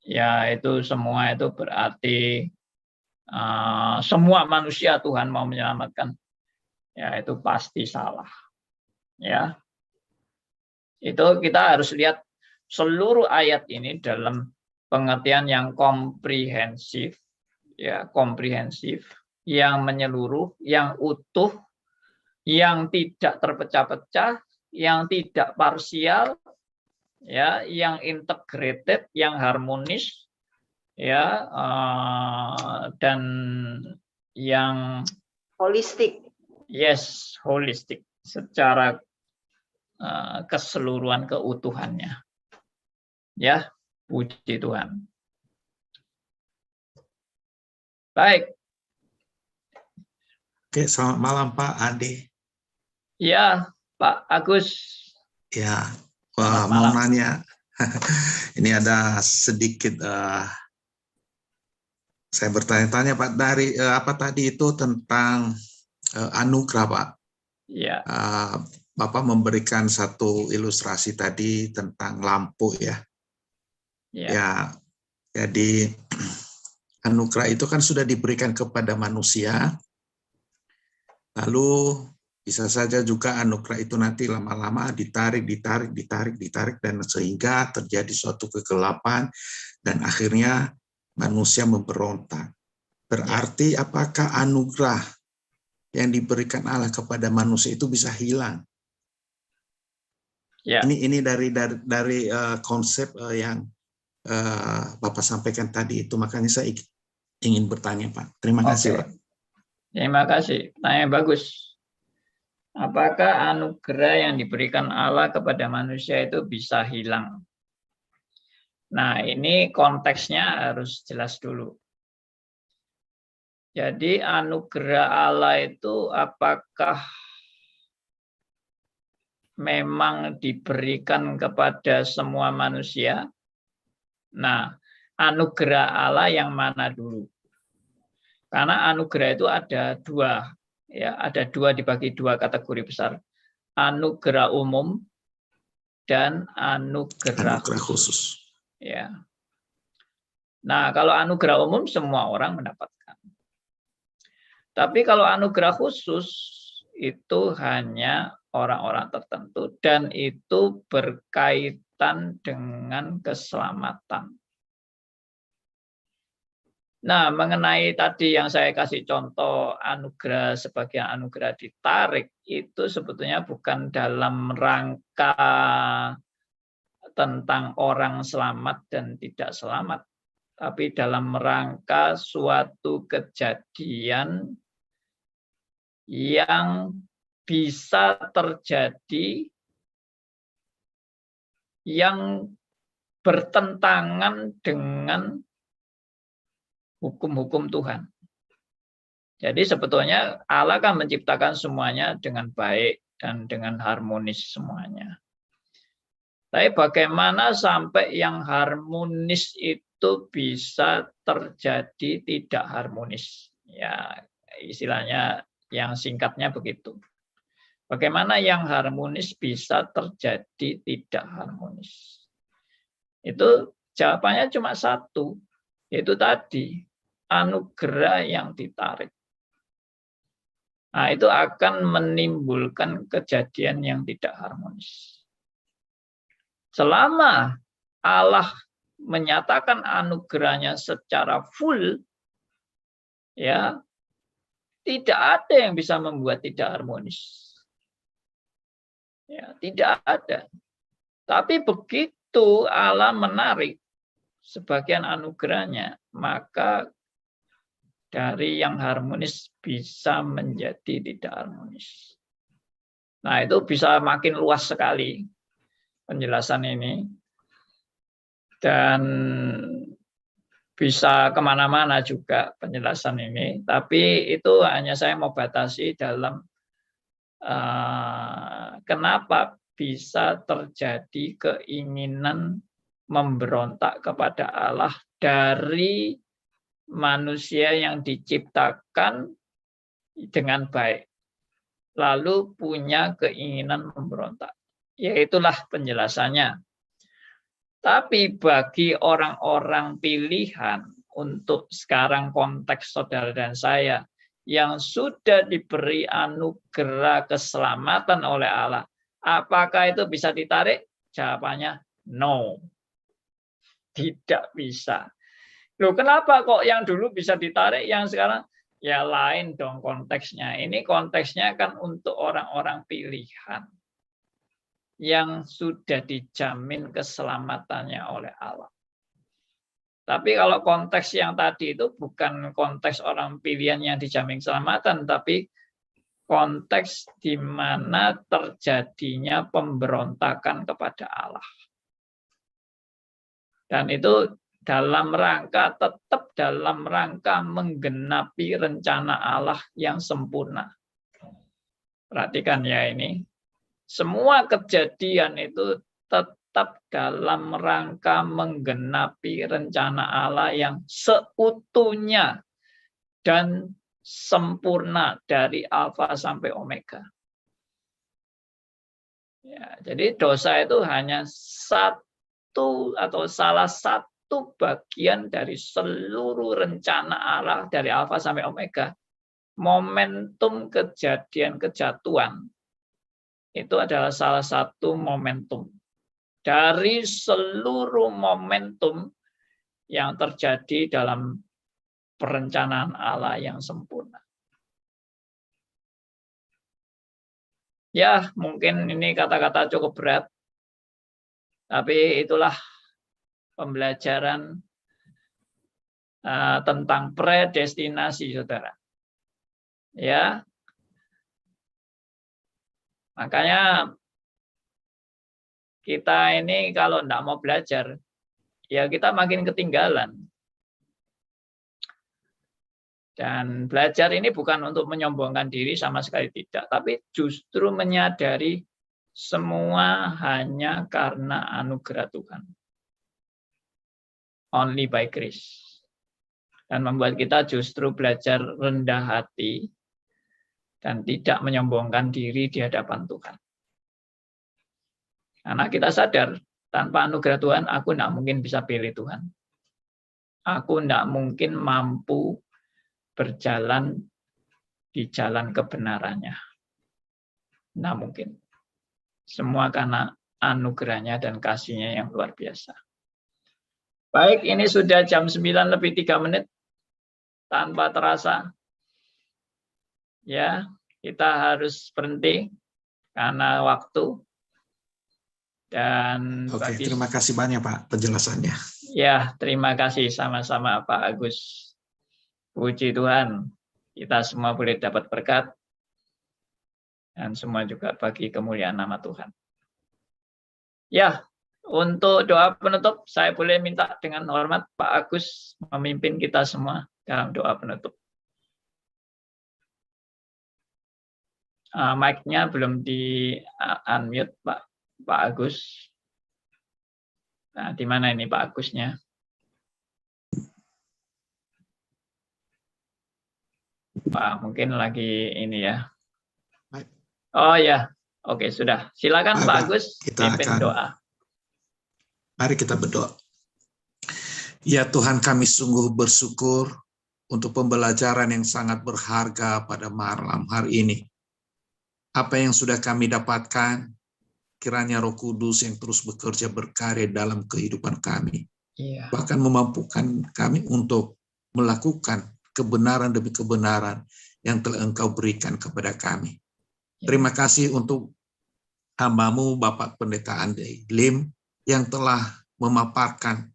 ya itu semua itu berarti semua manusia Tuhan mau menyelamatkan. Ya, itu pasti salah. Ya. Itu kita harus lihat seluruh ayat ini dalam pengertian yang komprehensif, ya, komprehensif, yang menyeluruh, yang utuh, yang tidak terpecah-pecah, yang tidak parsial, ya, yang integrated, yang harmonis, ya, dan yang holistik. Yes, holistik, secara keseluruhan keutuhannya. Ya, puji Tuhan. Baik. Oke, selamat malam Pak Andi. Ya, Pak Agus. Ya, mau nanya. Ini ada sedikit saya bertanya-tanya Pak, dari apa tadi itu tentang anugerah Pak. Ya. Bapak memberikan satu ilustrasi tadi tentang lampu ya. Ya, jadi anugerah itu kan sudah diberikan kepada manusia. Lalu bisa saja juga anugerah itu nanti lama-lama ditarik, dan sehingga terjadi suatu kegelapan dan akhirnya manusia memberontak. Berarti apakah anugerah yang diberikan Allah kepada manusia itu bisa hilang? Ini dari konsep yang Bapak sampaikan tadi itu, makanya saya ingin bertanya Pak. Terima kasih Pak. Terima kasih, tanya bagus. Apakah anugerah yang diberikan Allah kepada manusia itu bisa hilang? Nah, ini konteksnya harus jelas dulu. Jadi anugerah Allah itu apakah memang diberikan kepada semua manusia? Nah, anugerah Allah yang mana dulu? Karena anugerah itu ada dua, ya, ada dua, dibagi dua kategori besar. Anugerah umum dan anugerah khusus. Ya. Nah, kalau anugerah umum semua orang mendapatkan. Tapi kalau anugerah khusus itu hanya orang-orang tertentu dan itu berkaitan dengan keselamatan. Nah, mengenai tadi yang saya kasih contoh anugerah sebagai anugerah ditarik, itu sebetulnya bukan dalam rangka tentang orang selamat dan tidak selamat, tapi dalam rangka suatu kejadian yang bisa terjadi yang bertentangan dengan hukum-hukum Tuhan. Jadi sebetulnya Allah kan menciptakan semuanya dengan baik dan dengan harmonis semuanya. Tapi bagaimana sampai yang harmonis itu bisa terjadi tidak harmonis? Ya, istilahnya yang singkatnya begitu. Bagaimana yang harmonis bisa terjadi tidak harmonis? Itu jawabannya cuma satu, yaitu tadi, anugerah yang ditarik. Nah, itu akan menimbulkan kejadian yang tidak harmonis. Selama Allah menyatakan anugerahnya secara full, ya, tidak ada yang bisa membuat tidak harmonis. Ya, tidak ada. Tapi begitu Allah menarik sebagian anugerahnya, maka dari yang harmonis bisa menjadi tidak harmonis. Nah, itu bisa makin luas sekali penjelasan ini. Dan bisa kemana-mana juga penjelasan ini, tapi itu hanya saya mau batasi dalam kenapa bisa terjadi keinginan memberontak kepada Allah dari manusia yang diciptakan dengan baik, lalu punya keinginan memberontak. Yaitulah penjelasannya. Tapi bagi orang-orang pilihan untuk sekarang konteks saudara dan saya yang sudah diberi anugerah keselamatan oleh Allah, apakah itu bisa ditarik? Jawabannya no. Tidak bisa. Loh, kenapa kok yang dulu bisa ditarik, yang sekarang? Ya lain dong konteksnya. Ini konteksnya kan untuk orang-orang pilihan yang sudah dijamin keselamatannya oleh Allah. Tapi kalau konteks yang tadi itu bukan konteks orang pilihan yang dijamin keselamatan, tapi konteks di mana terjadinya pemberontakan kepada Allah. Dan itu dalam rangka, tetap dalam rangka menggenapi rencana Allah yang sempurna. Perhatikan ya ini. Semua kejadian itu tetap dalam rangka menggenapi rencana Allah yang seutuhnya dan sempurna dari alfa sampai omega. Ya, jadi dosa itu hanya satu atau salah satu bagian dari seluruh rencana Allah dari alfa sampai omega. Momentum kejadian kejatuhan itu adalah salah satu momentum dari seluruh momentum yang terjadi dalam perencanaan Allah yang sempurna. Ya, mungkin ini kata-kata cukup berat, tapi itulah pembelajaran tentang predestinasi, saudara. Ya, makanya kita ini kalau tidak mau belajar, ya kita makin ketinggalan. Dan belajar ini bukan untuk menyombongkan diri, sama sekali tidak, tapi justru menyadari semua hanya karena anugerah Tuhan. Only by grace. Dan membuat kita justru belajar rendah hati dan tidak menyombongkan diri di hadapan Tuhan. Karena kita sadar, tanpa anugerah Tuhan, aku tidak mungkin bisa pilih Tuhan. Aku tidak mungkin mampu berjalan di jalan kebenarannya. Tidak mungkin. Semua karena anugerahnya dan kasihnya yang luar biasa. Baik, ini sudah jam 9:03. Tanpa terasa. Ya, kita harus berhenti karena waktu. Dan Oke, terima kasih banyak Pak penjelasannya. Ya, terima kasih sama-sama Pak Agus. Puji Tuhan, kita semua boleh dapat berkat, dan semua juga bagi kemuliaan nama Tuhan. Ya, untuk doa penutup, saya boleh minta dengan hormat Pak Agus memimpin kita semua dalam doa penutup. Mic-nya belum di-unmute Pak Agus. Nah, di mana ini Pak Agusnya? Pak, mungkin lagi ini ya. Oh ya, oke sudah. Silakan Pak Agus, pimpin doa. Mari kita berdoa. Ya Tuhan, kami sungguh bersyukur untuk pembelajaran yang sangat berharga pada malam hari ini. Apa yang sudah kami dapatkan, kiranya Roh Kudus yang terus bekerja berkarya dalam kehidupan kami. Bahkan memampukan kami untuk melakukan kebenaran demi kebenaran yang telah Engkau berikan kepada kami. Terima kasih untuk hamba-Mu Bapak Pendeta Andai Lim yang telah memaparkan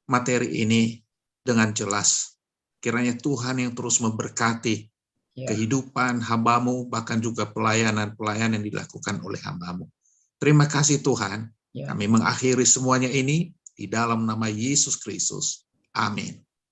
materi ini dengan jelas. Kiranya Tuhan yang terus memberkati kehidupan hamba-Mu, bahkan juga pelayanan-pelayanan yang dilakukan oleh hamba-Mu. Terima kasih Tuhan. Kami mengakhiri semuanya ini di dalam nama Yesus Kristus. Amin.